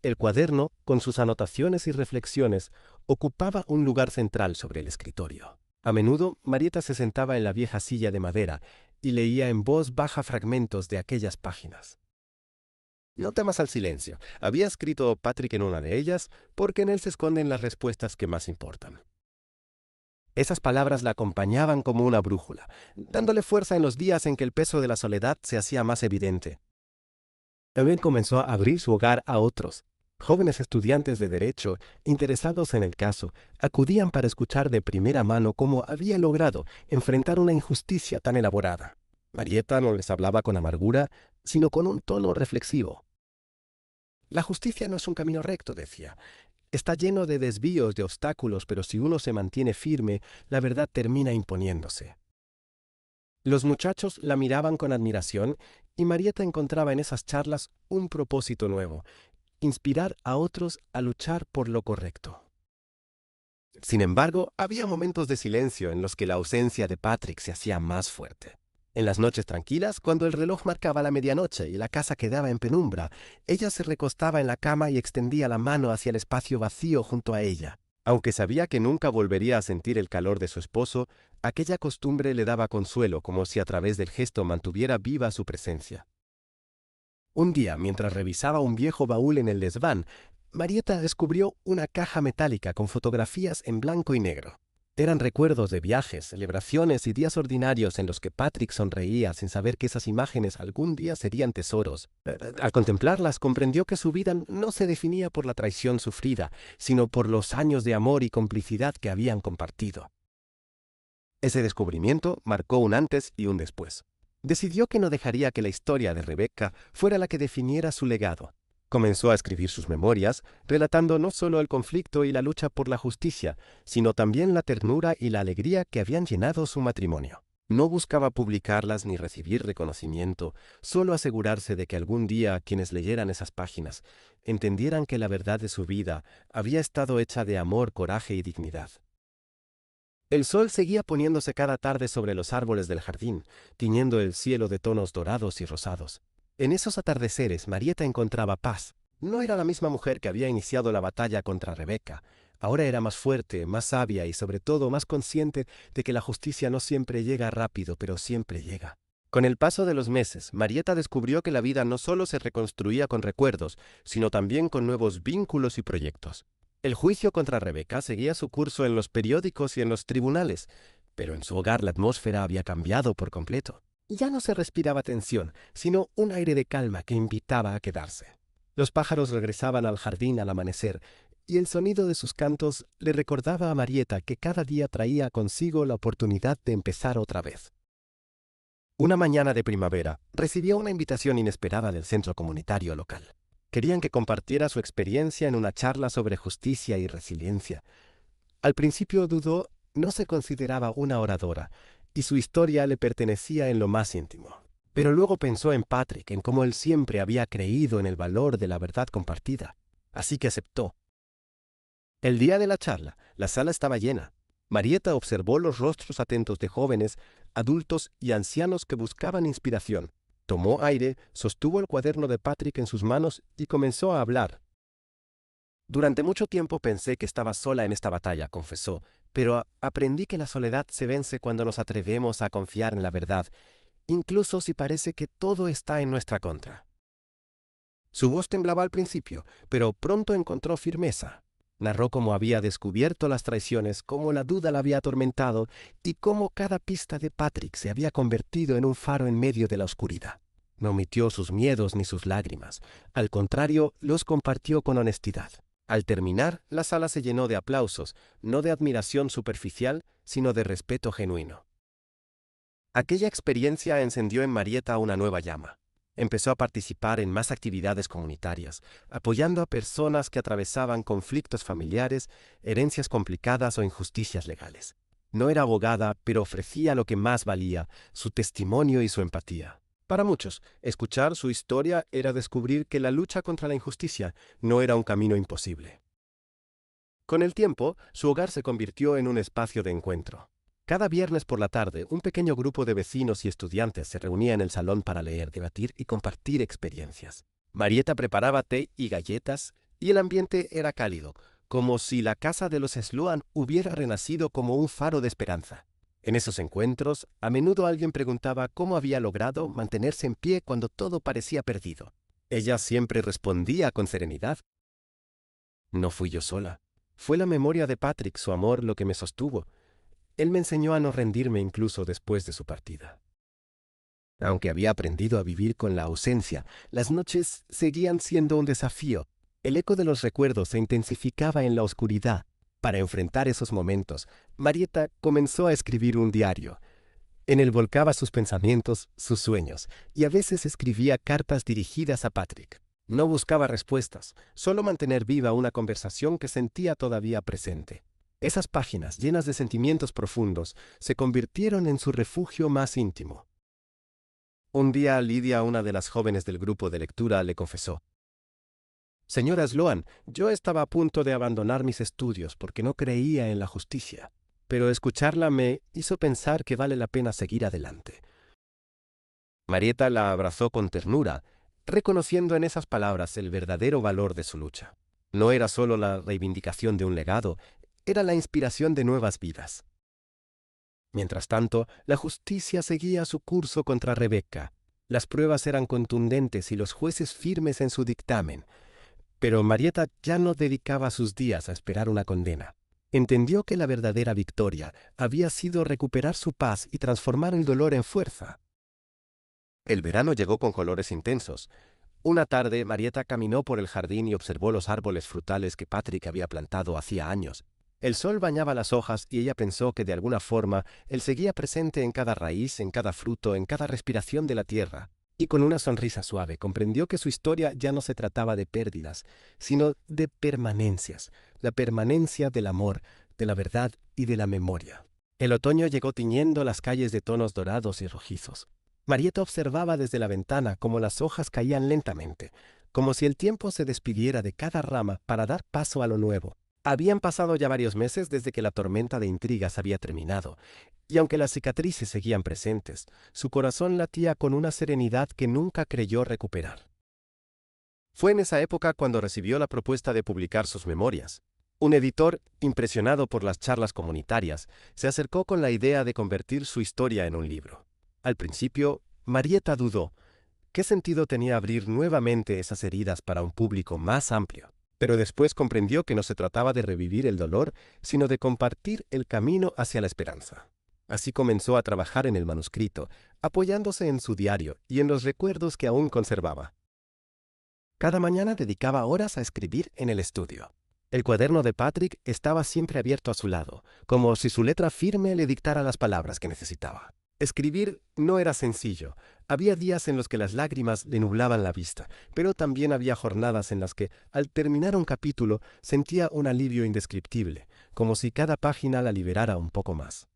El cuaderno, con sus anotaciones y reflexiones, ocupaba un lugar central sobre el escritorio. A menudo, Marieta se sentaba en la vieja silla de madera y leía en voz baja fragmentos de aquellas páginas. «No temas al silencio», había escrito Patrick en una de ellas, «porque en él se esconden las respuestas que más importan». Esas palabras la acompañaban como una brújula, dándole fuerza en los días en que el peso de la soledad se hacía más evidente. También comenzó a abrir su hogar a otros. Jóvenes estudiantes de Derecho, interesados en el caso, acudían para escuchar de primera mano cómo había logrado enfrentar una injusticia tan elaborada. Marieta no les hablaba con amargura, sino con un tono reflexivo. «La justicia no es un camino recto», decía. «Está lleno de desvíos, de obstáculos, pero si uno se mantiene firme, la verdad termina imponiéndose». Los muchachos la miraban con admiración y Marieta encontraba en esas charlas un propósito nuevo: inspirar a otros a luchar por lo correcto. Sin embargo, había momentos de silencio en los que la ausencia de Patrick se hacía más fuerte. En las noches tranquilas, cuando el reloj marcaba la medianoche y la casa quedaba en penumbra, ella se recostaba en la cama y extendía la mano hacia el espacio vacío junto a ella. Aunque sabía que nunca volvería a sentir el calor de su esposo, aquella costumbre le daba consuelo, como si a través del gesto mantuviera viva su presencia. Un día, mientras revisaba un viejo baúl en el desván, Marieta descubrió una caja metálica con fotografías en blanco y negro. Eran recuerdos de viajes, celebraciones y días ordinarios en los que Patrick sonreía sin saber que esas imágenes algún día serían tesoros. Al contemplarlas, comprendió que su vida no se definía por la traición sufrida, sino por los años de amor y complicidad que habían compartido. Ese descubrimiento marcó un antes y un después. Decidió que no dejaría que la historia de Rebeca fuera la que definiera su legado. Comenzó a escribir sus memorias, relatando no solo el conflicto y la lucha por la justicia, sino también la ternura y la alegría que habían llenado su matrimonio. No buscaba publicarlas ni recibir reconocimiento, solo asegurarse de que algún día quienes leyeran esas páginas entendieran que la verdad de su vida había estado hecha de amor, coraje y dignidad. El sol seguía poniéndose cada tarde sobre los árboles del jardín, tiñendo el cielo de tonos dorados y rosados. En esos atardeceres Marieta encontraba paz. No era la misma mujer que había iniciado la batalla contra Rebeca. Ahora era más fuerte, más sabia y sobre todo más consciente de que la justicia no siempre llega rápido, pero siempre llega. Con el paso de los meses, Marieta descubrió que la vida no solo se reconstruía con recuerdos, sino también con nuevos vínculos y proyectos. El juicio contra Rebeca seguía su curso en los periódicos y en los tribunales, pero en su hogar la atmósfera había cambiado por completo. Ya no se respiraba tensión, sino un aire de calma que invitaba a quedarse. Los pájaros regresaban al jardín al amanecer, y el sonido de sus cantos le recordaba a Marieta que cada día traía consigo la oportunidad de empezar otra vez. Una mañana de primavera, recibió una invitación inesperada del centro comunitario local. Querían que compartiera su experiencia en una charla sobre justicia y resiliencia. Al principio dudó, no se consideraba una oradora, y su historia le pertenecía en lo más íntimo. Pero luego pensó en Patrick, en cómo él siempre había creído en el valor de la verdad compartida. Así que aceptó. El día de la charla, la sala estaba llena. Marieta observó los rostros atentos de jóvenes, adultos y ancianos que buscaban inspiración. Tomó aire, sostuvo el cuaderno de Patrick en sus manos y comenzó a hablar. Durante mucho tiempo pensé que estaba sola en esta batalla, confesó, pero aprendí que la soledad se vence cuando nos atrevemos a confiar en la verdad, incluso si parece que todo está en nuestra contra. Su voz temblaba al principio, pero pronto encontró firmeza. Narró cómo había descubierto las traiciones, cómo la duda la había atormentado y cómo cada pista de Patrick se había convertido en un faro en medio de la oscuridad. No omitió sus miedos ni sus lágrimas. Al contrario, los compartió con honestidad. Al terminar, la sala se llenó de aplausos, no de admiración superficial, sino de respeto genuino. Aquella experiencia encendió en Marieta una nueva llama. Empezó a participar en más actividades comunitarias, apoyando a personas que atravesaban conflictos familiares, herencias complicadas o injusticias legales. No era abogada, pero ofrecía lo que más valía, su testimonio y su empatía. Para muchos, escuchar su historia era descubrir que la lucha contra la injusticia no era un camino imposible. Con el tiempo, su hogar se convirtió en un espacio de encuentro. Cada viernes por la tarde, un pequeño grupo de vecinos y estudiantes se reunía en el salón para leer, debatir y compartir experiencias. Marieta preparaba té y galletas, y el ambiente era cálido, como si la casa de los Sloan hubiera renacido como un faro de esperanza. En esos encuentros, a menudo alguien preguntaba cómo había logrado mantenerse en pie cuando todo parecía perdido. Ella siempre respondía con serenidad. No fui yo sola. Fue la memoria de Patrick, su amor, lo que me sostuvo. Él me enseñó a no rendirme incluso después de su partida. Aunque había aprendido a vivir con la ausencia, las noches seguían siendo un desafío. El eco de los recuerdos se intensificaba en la oscuridad. Para enfrentar esos momentos, Marieta comenzó a escribir un diario. En él volcaba sus pensamientos, sus sueños, y a veces escribía cartas dirigidas a Patrick. No buscaba respuestas, solo mantener viva una conversación que sentía todavía presente. Esas páginas, llenas de sentimientos profundos, se convirtieron en su refugio más íntimo. Un día Lidia, una de las jóvenes del grupo de lectura, le confesó: «Señora Sloan, yo estaba a punto de abandonar mis estudios porque no creía en la justicia, pero escucharla me hizo pensar que vale la pena seguir adelante». Marieta la abrazó con ternura, reconociendo en esas palabras el verdadero valor de su lucha. No era solo la reivindicación de un legado, era la inspiración de nuevas vidas. Mientras tanto, la justicia seguía su curso contra Rebeca. Las pruebas eran contundentes y los jueces firmes en su dictamen. Pero Marieta ya no dedicaba sus días a esperar una condena. Entendió que la verdadera victoria había sido recuperar su paz y transformar el dolor en fuerza. El verano llegó con colores intensos. Una tarde, Marieta caminó por el jardín y observó los árboles frutales que Patrick había plantado hacía años. El sol bañaba las hojas y ella pensó que de alguna forma él seguía presente en cada raíz, en cada fruto, en cada respiración de la tierra. Y con una sonrisa suave comprendió que su historia ya no se trataba de pérdidas, sino de permanencias, la permanencia del amor, de la verdad y de la memoria. El otoño llegó tiñendo las calles de tonos dorados y rojizos. Marieta observaba desde la ventana cómo las hojas caían lentamente, como si el tiempo se despidiera de cada rama para dar paso a lo nuevo. Habían pasado ya varios meses desde que la tormenta de intrigas había terminado, y aunque las cicatrices seguían presentes, su corazón latía con una serenidad que nunca creyó recuperar. Fue en esa época cuando recibió la propuesta de publicar sus memorias. Un editor, impresionado por las charlas comunitarias, se acercó con la idea de convertir su historia en un libro. Al principio, Marieta dudó. ¿Qué sentido tenía abrir nuevamente esas heridas para un público más amplio? Pero después comprendió que no se trataba de revivir el dolor, sino de compartir el camino hacia la esperanza. Así comenzó a trabajar en el manuscrito, apoyándose en su diario y en los recuerdos que aún conservaba. Cada mañana dedicaba horas a escribir en el estudio. El cuaderno de Patrick estaba siempre abierto a su lado, como si su letra firme le dictara las palabras que necesitaba. Escribir no era sencillo. Había días en los que las lágrimas le nublaban la vista, pero también había jornadas en las que, al terminar un capítulo, sentía un alivio indescriptible, como si cada página la liberara un poco más.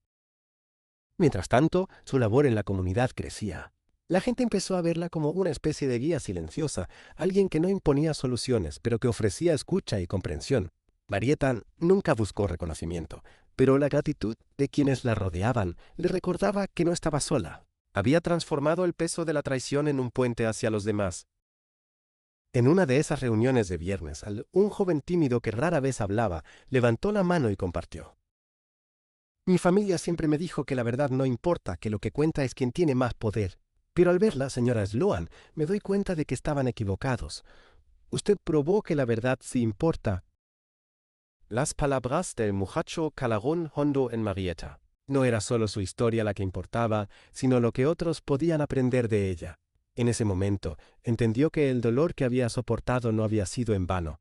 Mientras tanto, su labor en la comunidad crecía. La gente empezó a verla como una especie de guía silenciosa, alguien que no imponía soluciones, pero que ofrecía escucha y comprensión. Marieta nunca buscó reconocimiento, pero la gratitud de quienes la rodeaban le recordaba que no estaba sola. Había transformado el peso de la traición en un puente hacia los demás. En una de esas reuniones de viernes, un joven tímido que rara vez hablaba, levantó la mano y compartió. Mi familia siempre me dijo que la verdad no importa, que lo que cuenta es quien tiene más poder. Pero al verla, señora Sloan, me doy cuenta de que estaban equivocados. Usted probó que la verdad sí importa. Las palabras del muchacho calaron hondo en Marieta. No era solo su historia la que importaba, sino lo que otros podían aprender de ella. En ese momento, entendió que el dolor que había soportado no había sido en vano.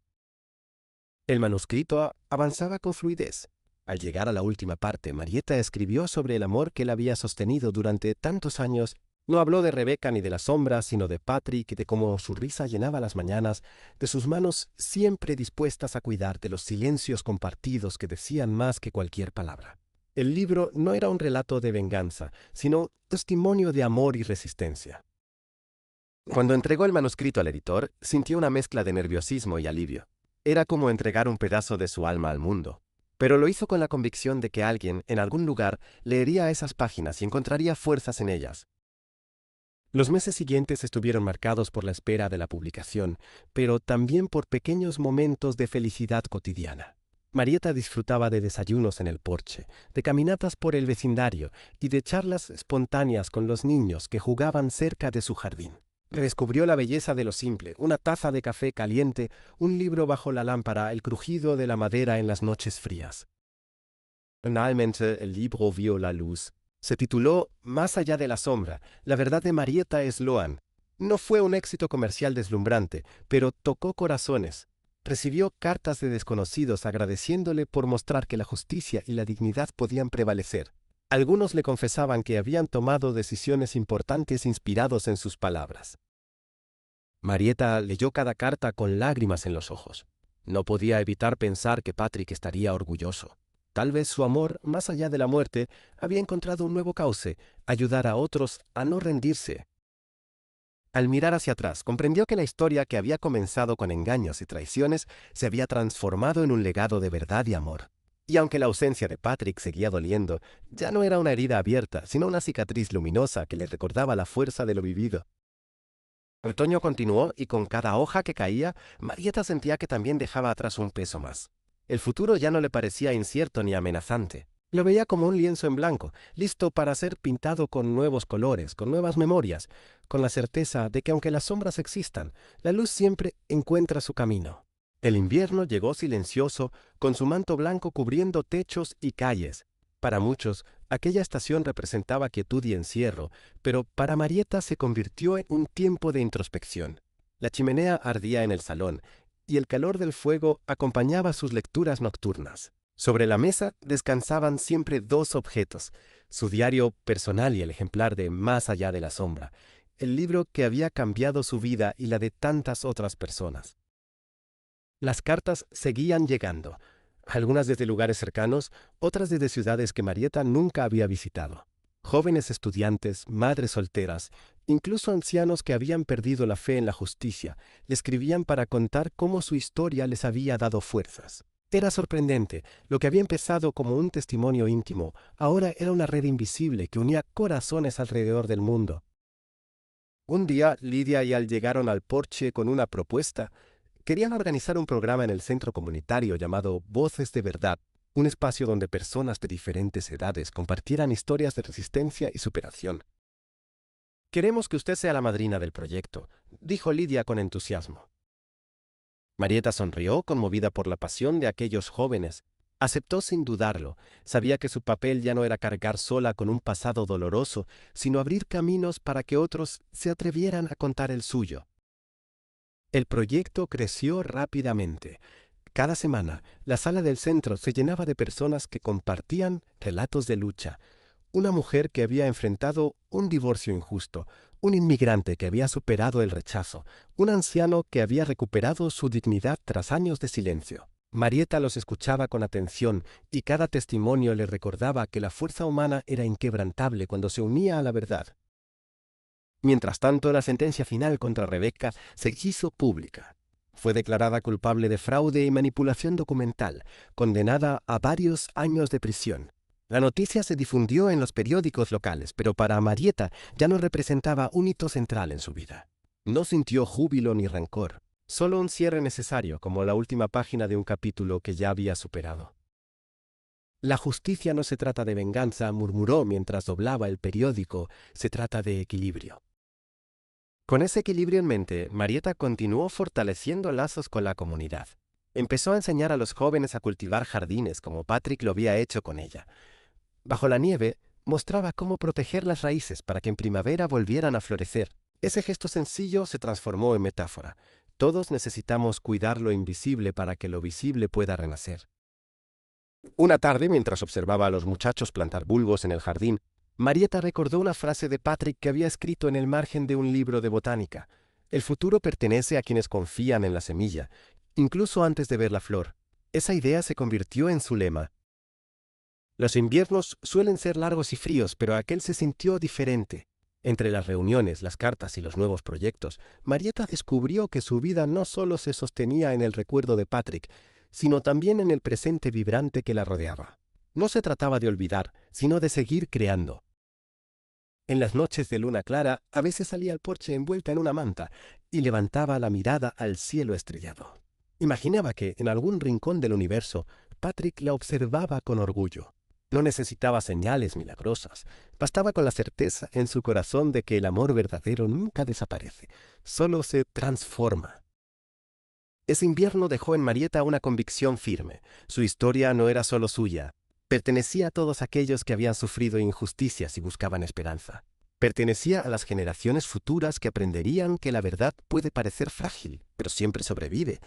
El manuscrito avanzaba con fluidez. Al llegar a la última parte, Marieta escribió sobre el amor que la había sostenido durante tantos años. No habló de Rebeca ni de las sombras, sino de Patrick y de cómo su risa llenaba las mañanas, de sus manos siempre dispuestas a cuidar, de los silencios compartidos que decían más que cualquier palabra. El libro no era un relato de venganza, sino testimonio de amor y resistencia. Cuando entregó el manuscrito al editor, sintió una mezcla de nerviosismo y alivio. Era como entregar un pedazo de su alma al mundo. Pero lo hizo con la convicción de que alguien, en algún lugar, leería esas páginas y encontraría fuerzas en ellas. Los meses siguientes estuvieron marcados por la espera de la publicación, pero también por pequeños momentos de felicidad cotidiana. Marieta disfrutaba de desayunos en el porche, de caminatas por el vecindario y de charlas espontáneas con los niños que jugaban cerca de su jardín. Redescubrió la belleza de lo simple, una taza de café caliente, un libro bajo la lámpara, el crujido de la madera en las noches frías. Finalmente el libro vio la luz. Se tituló Más allá de la sombra, la verdad de Marieta Sloan. No fue un éxito comercial deslumbrante, pero tocó corazones. Recibió cartas de desconocidos agradeciéndole por mostrar que la justicia y la dignidad podían prevalecer. Algunos le confesaban que habían tomado decisiones importantes inspirados en sus palabras. Marieta leyó cada carta con lágrimas en los ojos. No podía evitar pensar que Patrick estaría orgulloso. Tal vez su amor, más allá de la muerte, había encontrado un nuevo cauce, ayudar a otros a no rendirse. Al mirar hacia atrás, comprendió que la historia que había comenzado con engaños y traiciones se había transformado en un legado de verdad y amor. Y aunque la ausencia de Patrick seguía doliendo, ya no era una herida abierta, sino una cicatriz luminosa que le recordaba la fuerza de lo vivido. El otoño continuó y con cada hoja que caía, Marieta sentía que también dejaba atrás un peso más. El futuro ya no le parecía incierto ni amenazante. Lo veía como un lienzo en blanco, listo para ser pintado con nuevos colores, con nuevas memorias, con la certeza de que aunque las sombras existan, la luz siempre encuentra su camino. El invierno llegó silencioso, con su manto blanco cubriendo techos y calles. Para muchos, aquella estación representaba quietud y encierro, pero para Marieta se convirtió en un tiempo de introspección. La chimenea ardía en el salón, y el calor del fuego acompañaba sus lecturas nocturnas. Sobre la mesa descansaban siempre dos objetos, su diario personal y el ejemplar de Más allá de la sombra, el libro que había cambiado su vida y la de tantas otras personas. Las cartas seguían llegando, algunas desde lugares cercanos, otras desde ciudades que Marieta nunca había visitado. Jóvenes estudiantes, madres solteras, incluso ancianos que habían perdido la fe en la justicia, le escribían para contar cómo su historia les había dado fuerzas. Era sorprendente, lo que había empezado como un testimonio íntimo, ahora era una red invisible que unía corazones alrededor del mundo. Un día, Lidia y Al llegaron al porche con una propuesta. Querían organizar un programa en el centro comunitario llamado Voces de Verdad, un espacio donde personas de diferentes edades compartieran historias de resistencia y superación. «Queremos que usted sea la madrina del proyecto», dijo Lidia con entusiasmo. Marieta sonrió, conmovida por la pasión de aquellos jóvenes. Aceptó sin dudarlo. Sabía que su papel ya no era cargar sola con un pasado doloroso, sino abrir caminos para que otros se atrevieran a contar el suyo. El proyecto creció rápidamente. Cada semana, la sala del centro se llenaba de personas que compartían relatos de lucha. Una mujer que había enfrentado un divorcio injusto, un inmigrante que había superado el rechazo, un anciano que había recuperado su dignidad tras años de silencio. Marieta los escuchaba con atención y cada testimonio le recordaba que la fuerza humana era inquebrantable cuando se unía a la verdad. Mientras tanto, la sentencia final contra Rebecca se hizo pública. Fue declarada culpable de fraude y manipulación documental, condenada a varios años de prisión. La noticia se difundió en los periódicos locales, pero para Marieta ya no representaba un hito central en su vida. No sintió júbilo ni rencor, solo un cierre necesario, como la última página de un capítulo que ya había superado. «La justicia no se trata de venganza», murmuró mientras doblaba el periódico, «se trata de equilibrio». Con ese equilibrio en mente, Marieta continuó fortaleciendo lazos con la comunidad. Empezó a enseñar a los jóvenes a cultivar jardines como Patrick lo había hecho con ella. Bajo la nieve, mostraba cómo proteger las raíces para que en primavera volvieran a florecer. Ese gesto sencillo se transformó en metáfora. Todos necesitamos cuidar lo invisible para que lo visible pueda renacer. Una tarde, mientras observaba a los muchachos plantar bulbos en el jardín, Marieta recordó una frase de Patrick que había escrito en el margen de un libro de botánica. El futuro pertenece a quienes confían en la semilla, incluso antes de ver la flor. Esa idea se convirtió en su lema. Los inviernos suelen ser largos y fríos, pero aquel se sintió diferente. Entre las reuniones, las cartas y los nuevos proyectos, Marieta descubrió que su vida no solo se sostenía en el recuerdo de Patrick, sino también en el presente vibrante que la rodeaba. No se trataba de olvidar, sino de seguir creando. En las noches de luna clara, a veces salía al porche envuelta en una manta y levantaba la mirada al cielo estrellado. Imaginaba que, en algún rincón del universo, Patrick la observaba con orgullo. No necesitaba señales milagrosas, bastaba con la certeza en su corazón de que el amor verdadero nunca desaparece, solo se transforma. Ese invierno dejó en Marieta una convicción firme. Su historia no era solo suya. Pertenecía a todos aquellos que habían sufrido injusticias y buscaban esperanza. Pertenecía a las generaciones futuras que aprenderían que la verdad puede parecer frágil, pero siempre sobrevive.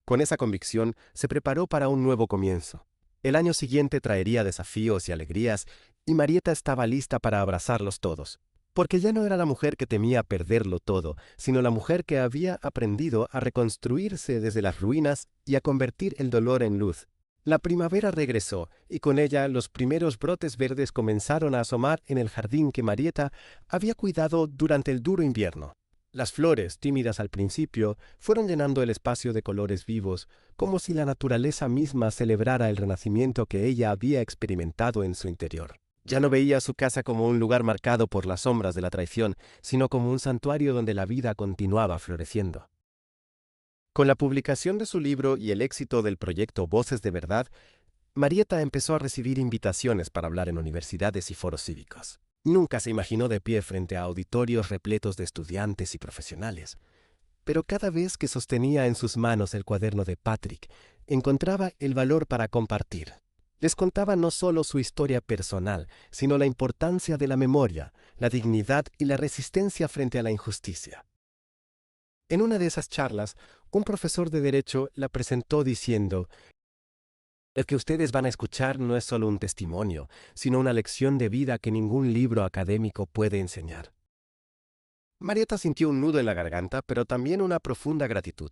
Con esa convicción, se preparó para un nuevo comienzo. El año siguiente traería desafíos y alegrías, y Marieta estaba lista para abrazarlos todos. Porque ya no era la mujer que temía perderlo todo, sino la mujer que había aprendido a reconstruirse desde las ruinas y a convertir el dolor en luz. La primavera regresó, y con ella los primeros brotes verdes comenzaron a asomar en el jardín que Marieta había cuidado durante el duro invierno. Las flores, tímidas al principio, fueron llenando el espacio de colores vivos, como si la naturaleza misma celebrara el renacimiento que ella había experimentado en su interior. Ya no veía su casa como un lugar marcado por las sombras de la traición, sino como un santuario donde la vida continuaba floreciendo. Con la publicación de su libro y el éxito del proyecto Voces de Verdad, Marieta empezó a recibir invitaciones para hablar en universidades y foros cívicos. Nunca se imaginó de pie frente a auditorios repletos de estudiantes y profesionales. Pero cada vez que sostenía en sus manos el cuaderno de Patrick, encontraba el valor para compartir. Les contaba no solo su historia personal, sino la importancia de la memoria, la dignidad y la resistencia frente a la injusticia. En una de esas charlas, un profesor de Derecho la presentó diciendo: «El que ustedes van a escuchar no es solo un testimonio, sino una lección de vida que ningún libro académico puede enseñar». Marieta sintió un nudo en la garganta, pero también una profunda gratitud.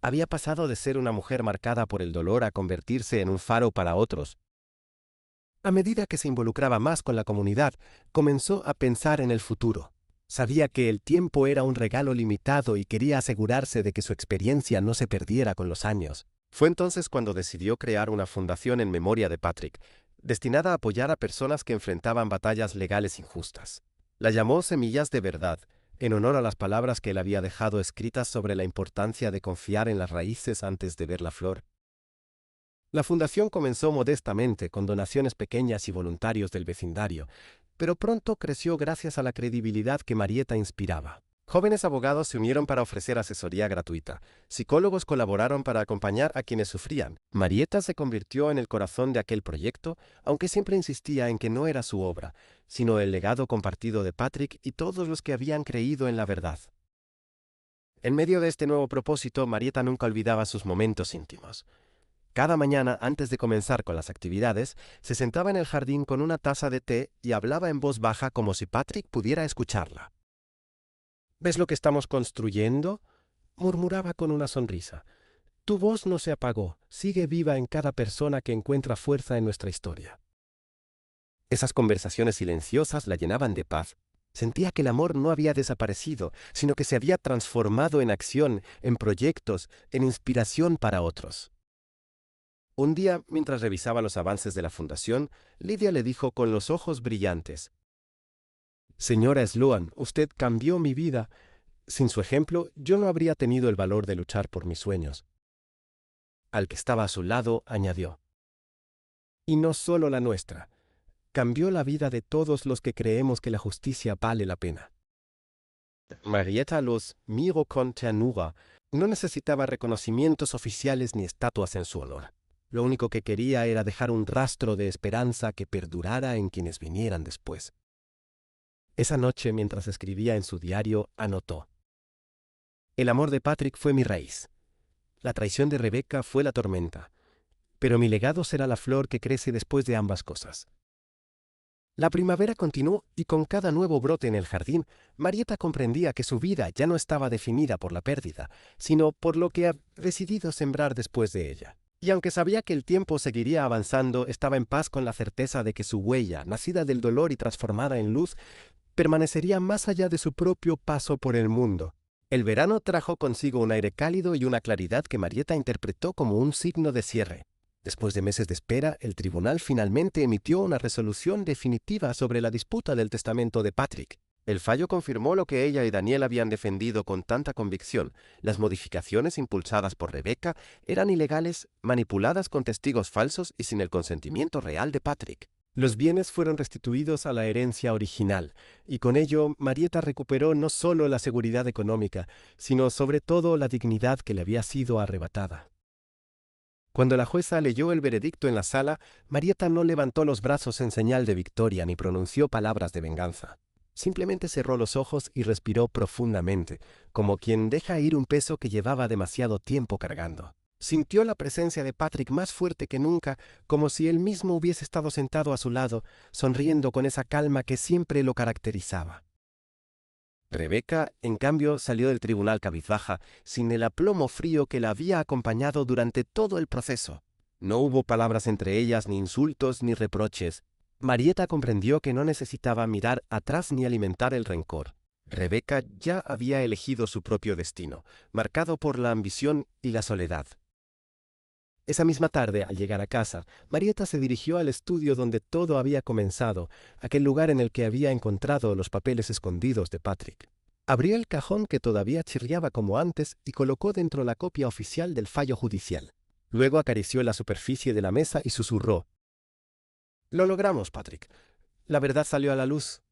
Había pasado de ser una mujer marcada por el dolor a convertirse en un faro para otros. A medida que se involucraba más con la comunidad, comenzó a pensar en el futuro. Sabía que el tiempo era un regalo limitado y quería asegurarse de que su experiencia no se perdiera con los años. Fue entonces cuando decidió crear una fundación en memoria de Patrick, destinada a apoyar a personas que enfrentaban batallas legales injustas. La llamó Semillas de Verdad, en honor a las palabras que él había dejado escritas sobre la importancia de confiar en las raíces antes de ver la flor. La fundación comenzó modestamente con donaciones pequeñas y voluntarios del vecindario, pero pronto creció gracias a la credibilidad que Marieta inspiraba. Jóvenes abogados se unieron para ofrecer asesoría gratuita. Psicólogos colaboraron para acompañar a quienes sufrían. Marieta se convirtió en el corazón de aquel proyecto, aunque siempre insistía en que no era su obra, sino el legado compartido de Patrick y todos los que habían creído en la verdad. En medio de este nuevo propósito, Marieta nunca olvidaba sus momentos íntimos. Cada mañana, antes de comenzar con las actividades, se sentaba en el jardín con una taza de té y hablaba en voz baja como si Patrick pudiera escucharla. ¿Ves lo que estamos construyendo?, murmuraba con una sonrisa. Tu voz no se apagó, sigue viva en cada persona que encuentra fuerza en nuestra historia. Esas conversaciones silenciosas la llenaban de paz. Sentía que el amor no había desaparecido, sino que se había transformado en acción, en proyectos, en inspiración para otros. Un día, mientras revisaba los avances de la fundación, Lidia le dijo con los ojos brillantes: «Señora Sloan, usted cambió mi vida. Sin su ejemplo, yo no habría tenido el valor de luchar por mis sueños». Al que estaba a su lado, añadió: «Y no solo la nuestra. Cambió la vida de todos los que creemos que la justicia vale la pena». Marieta los miró con ternura. No necesitaba reconocimientos oficiales ni estatuas en su honor. Lo único que quería era dejar un rastro de esperanza que perdurara en quienes vinieran después. Esa noche, mientras escribía en su diario, anotó: «El amor de Patrick fue mi raíz. La traición de Rebecca fue la tormenta. Pero mi legado será la flor que crece después de ambas cosas». La primavera continuó y con cada nuevo brote en el jardín, Marieta comprendía que su vida ya no estaba definida por la pérdida, sino por lo que había decidido sembrar después de ella. Y aunque sabía que el tiempo seguiría avanzando, estaba en paz con la certeza de que su huella, nacida del dolor y transformada en luz, permanecería más allá de su propio paso por el mundo. El verano trajo consigo un aire cálido y una claridad que Marieta interpretó como un signo de cierre. Después de meses de espera, el tribunal finalmente emitió una resolución definitiva sobre la disputa del testamento de Patrick. El fallo confirmó lo que ella y Daniel habían defendido con tanta convicción. Las modificaciones impulsadas por Rebecca eran ilegales, manipuladas con testigos falsos y sin el consentimiento real de Patrick. Los bienes fueron restituidos a la herencia original, y con ello Marieta recuperó no solo la seguridad económica, sino sobre todo la dignidad que le había sido arrebatada. Cuando la jueza leyó el veredicto en la sala, Marieta no levantó los brazos en señal de victoria ni pronunció palabras de venganza. Simplemente cerró los ojos y respiró profundamente, como quien deja ir un peso que llevaba demasiado tiempo cargando. Sintió la presencia de Patrick más fuerte que nunca, como si él mismo hubiese estado sentado a su lado, sonriendo con esa calma que siempre lo caracterizaba. Rebecca, en cambio, salió del tribunal cabizbaja, sin el aplomo frío que la había acompañado durante todo el proceso. No hubo palabras entre ellas, ni insultos, ni reproches. Marieta comprendió que no necesitaba mirar atrás ni alimentar el rencor. Rebecca ya había elegido su propio destino, marcado por la ambición y la soledad. Esa misma tarde, al llegar a casa, Marieta se dirigió al estudio donde todo había comenzado, aquel lugar en el que había encontrado los papeles escondidos de Patrick. Abrió el cajón que todavía chirriaba como antes y colocó dentro la copia oficial del fallo judicial. Luego acarició la superficie de la mesa y susurró: «Lo logramos, Patrick. La verdad salió a la luz».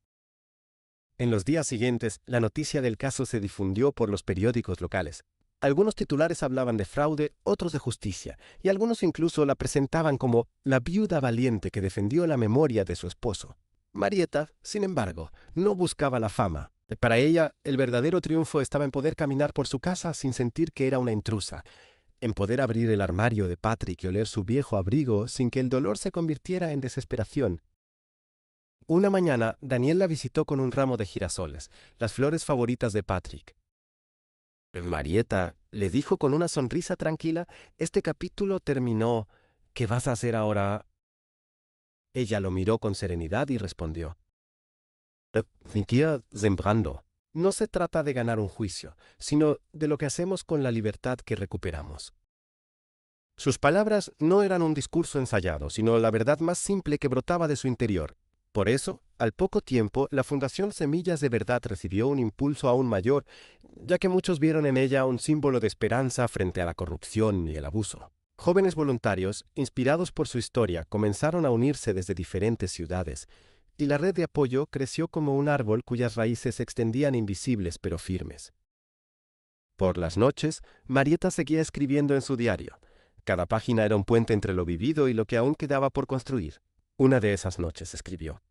En los días siguientes, la noticia del caso se difundió por los periódicos locales. Algunos titulares hablaban de fraude, otros de justicia, y algunos incluso la presentaban como la viuda valiente que defendió la memoria de su esposo. Marieta, sin embargo, no buscaba la fama. Para ella, el verdadero triunfo estaba en poder caminar por su casa sin sentir que era una intrusa, en poder abrir el armario de Patrick y oler su viejo abrigo sin que el dolor se convirtiera en desesperación. Una mañana, Daniel la visitó con un ramo de girasoles, las flores favoritas de Patrick. Marieta, le dijo con una sonrisa tranquila, este capítulo terminó. ¿Qué vas a hacer ahora? Ella lo miró con serenidad y respondió. Seguía sembrando. No se trata de ganar un juicio, sino de lo que hacemos con la libertad que recuperamos. Sus palabras no eran un discurso ensayado, sino la verdad más simple que brotaba de su interior. Por eso, al poco tiempo, la Fundación Semillas de Verdad recibió un impulso aún mayor, ya que muchos vieron en ella un símbolo de esperanza frente a la corrupción y el abuso. Jóvenes voluntarios, inspirados por su historia, comenzaron a unirse desde diferentes ciudades, y la red de apoyo creció como un árbol cuyas raíces se extendían invisibles pero firmes. Por las noches, Marieta seguía escribiendo en su diario. Cada página era un puente entre lo vivido y lo que aún quedaba por construir. Una de esas noches escribió: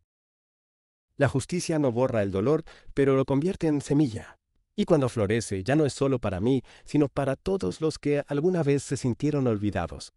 La justicia no borra el dolor, pero lo convierte en semilla. Y cuando florece, ya no es solo para mí, sino para todos los que alguna vez se sintieron olvidados.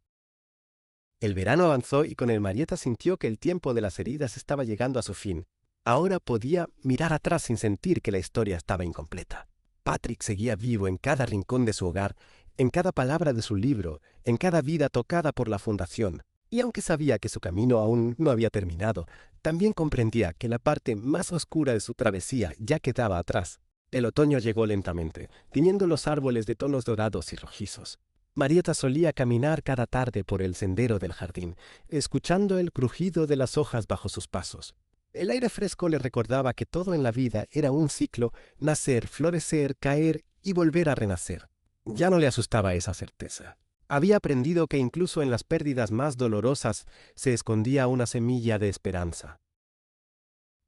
El verano avanzó y con él Marieta sintió que el tiempo de las heridas estaba llegando a su fin. Ahora podía mirar atrás sin sentir que la historia estaba incompleta. Patrick seguía vivo en cada rincón de su hogar, en cada palabra de su libro, en cada vida tocada por la Fundación. Y aunque sabía que su camino aún no había terminado, también comprendía que la parte más oscura de su travesía ya quedaba atrás. El otoño llegó lentamente, tiñendo los árboles de tonos dorados y rojizos. Marieta solía caminar cada tarde por el sendero del jardín, escuchando el crujido de las hojas bajo sus pasos. El aire fresco le recordaba que todo en la vida era un ciclo: nacer, florecer, caer y volver a renacer. Ya no le asustaba esa certeza. Había aprendido que incluso en las pérdidas más dolorosas se escondía una semilla de esperanza.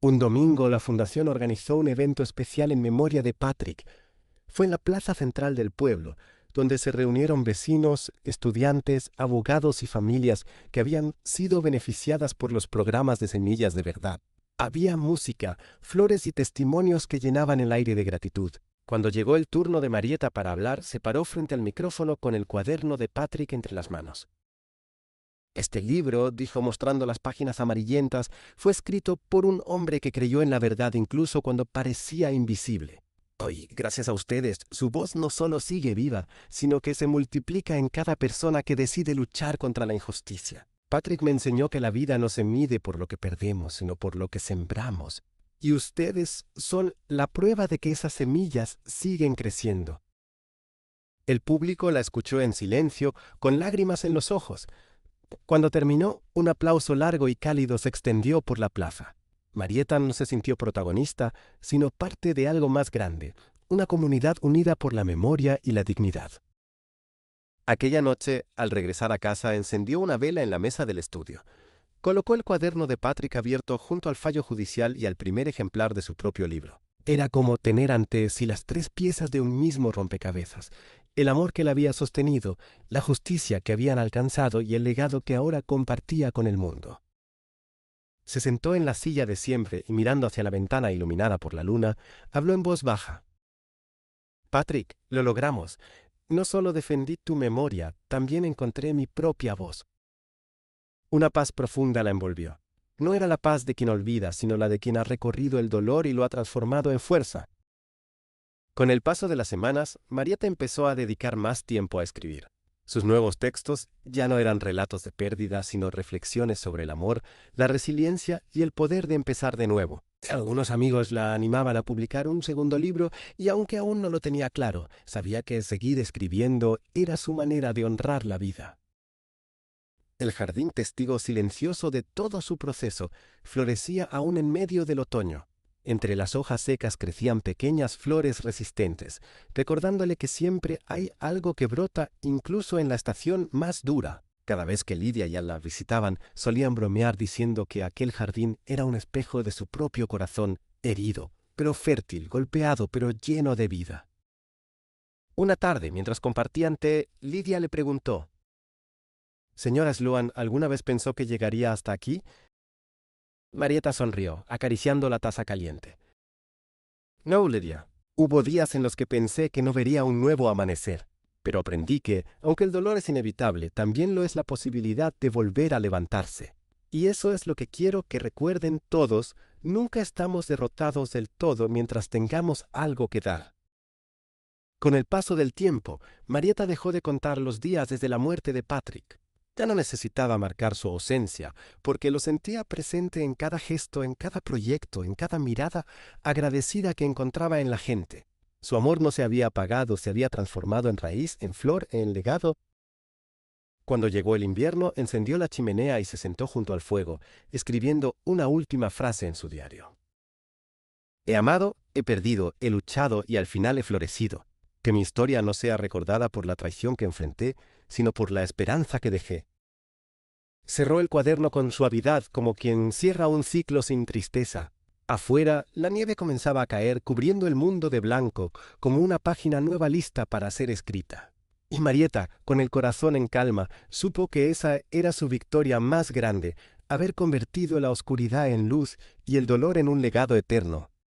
Un domingo la Fundación organizó un evento especial en memoria de Patrick. Fue en la plaza central del pueblo, donde se reunieron vecinos, estudiantes, abogados y familias que habían sido beneficiadas por los programas de Semillas de Verdad. Había música, flores y testimonios que llenaban el aire de gratitud. Cuando llegó el turno de Marieta para hablar, se paró frente al micrófono con el cuaderno de Patrick entre las manos. Este libro, dijo mostrando las páginas amarillentas, fue escrito por un hombre que creyó en la verdad incluso cuando parecía invisible. Hoy, gracias a ustedes, su voz no solo sigue viva, sino que se multiplica en cada persona que decide luchar contra la injusticia. Patrick me enseñó que la vida no se mide por lo que perdemos, sino por lo que sembramos. Y ustedes son la prueba de que esas semillas siguen creciendo. El público la escuchó en silencio, con lágrimas en los ojos. Cuando terminó, un aplauso largo y cálido se extendió por la plaza. Marieta no se sintió protagonista, sino parte de algo más grande, una comunidad unida por la memoria y la dignidad. Aquella noche, al regresar a casa, encendió una vela en la mesa del estudio. Colocó el cuaderno de Patrick abierto junto al fallo judicial y al primer ejemplar de su propio libro. Era como tener ante sí las tres piezas de un mismo rompecabezas: el amor que la había sostenido, la justicia que habían alcanzado y el legado que ahora compartía con el mundo. Se sentó en la silla de siempre y mirando hacia la ventana iluminada por la luna, habló en voz baja. Patrick, lo logramos. No solo defendí tu memoria, también encontré mi propia voz. Una paz profunda la envolvió. No era la paz de quien olvida, sino la de quien ha recorrido el dolor y lo ha transformado en fuerza. Con el paso de las semanas, Marieta empezó a dedicar más tiempo a escribir. Sus nuevos textos ya no eran relatos de pérdida, sino reflexiones sobre el amor, la resiliencia y el poder de empezar de nuevo. Algunos amigos la animaban a publicar un segundo libro y aunque aún no lo tenía claro, sabía que seguir escribiendo era su manera de honrar la vida. El jardín, testigo silencioso de todo su proceso, florecía aún en medio del otoño. Entre las hojas secas crecían pequeñas flores resistentes, recordándole que siempre hay algo que brota incluso en la estación más dura. Cada vez que Lidia y Al la visitaban, solían bromear diciendo que aquel jardín era un espejo de su propio corazón, herido, pero fértil, golpeado, pero lleno de vida. Una tarde, mientras compartían té, Lidia le preguntó: «Señora Sloan, ¿alguna vez pensó que llegaría hasta aquí?» Marieta sonrió, acariciando la taza caliente. «No, Lidia. Hubo días en los que pensé que no vería un nuevo amanecer. Pero aprendí que, aunque el dolor es inevitable, también lo es la posibilidad de volver a levantarse. Y eso es lo que quiero que recuerden todos, nunca estamos derrotados del todo mientras tengamos algo que dar. Con el paso del tiempo, Marieta dejó de contar los días desde la muerte de Patrick. Ya no necesitaba marcar su ausencia, porque lo sentía presente en cada gesto, en cada proyecto, en cada mirada agradecida que encontraba en la gente. Su amor no se había apagado, se había transformado en raíz, en flor, en legado. Cuando llegó el invierno, encendió la chimenea y se sentó junto al fuego, escribiendo una última frase en su diario. He amado, he perdido, he luchado y al final he florecido. Que mi historia no sea recordada por la traición que enfrenté, sino por la esperanza que dejé. Cerró el cuaderno con suavidad, como quien cierra un ciclo sin tristeza. Afuera, la nieve comenzaba a caer, cubriendo el mundo de blanco, como una página nueva lista para ser escrita. Y Marieta, con el corazón en calma, supo que esa era su victoria más grande, haber convertido la oscuridad en luz y el dolor en un legado eterno.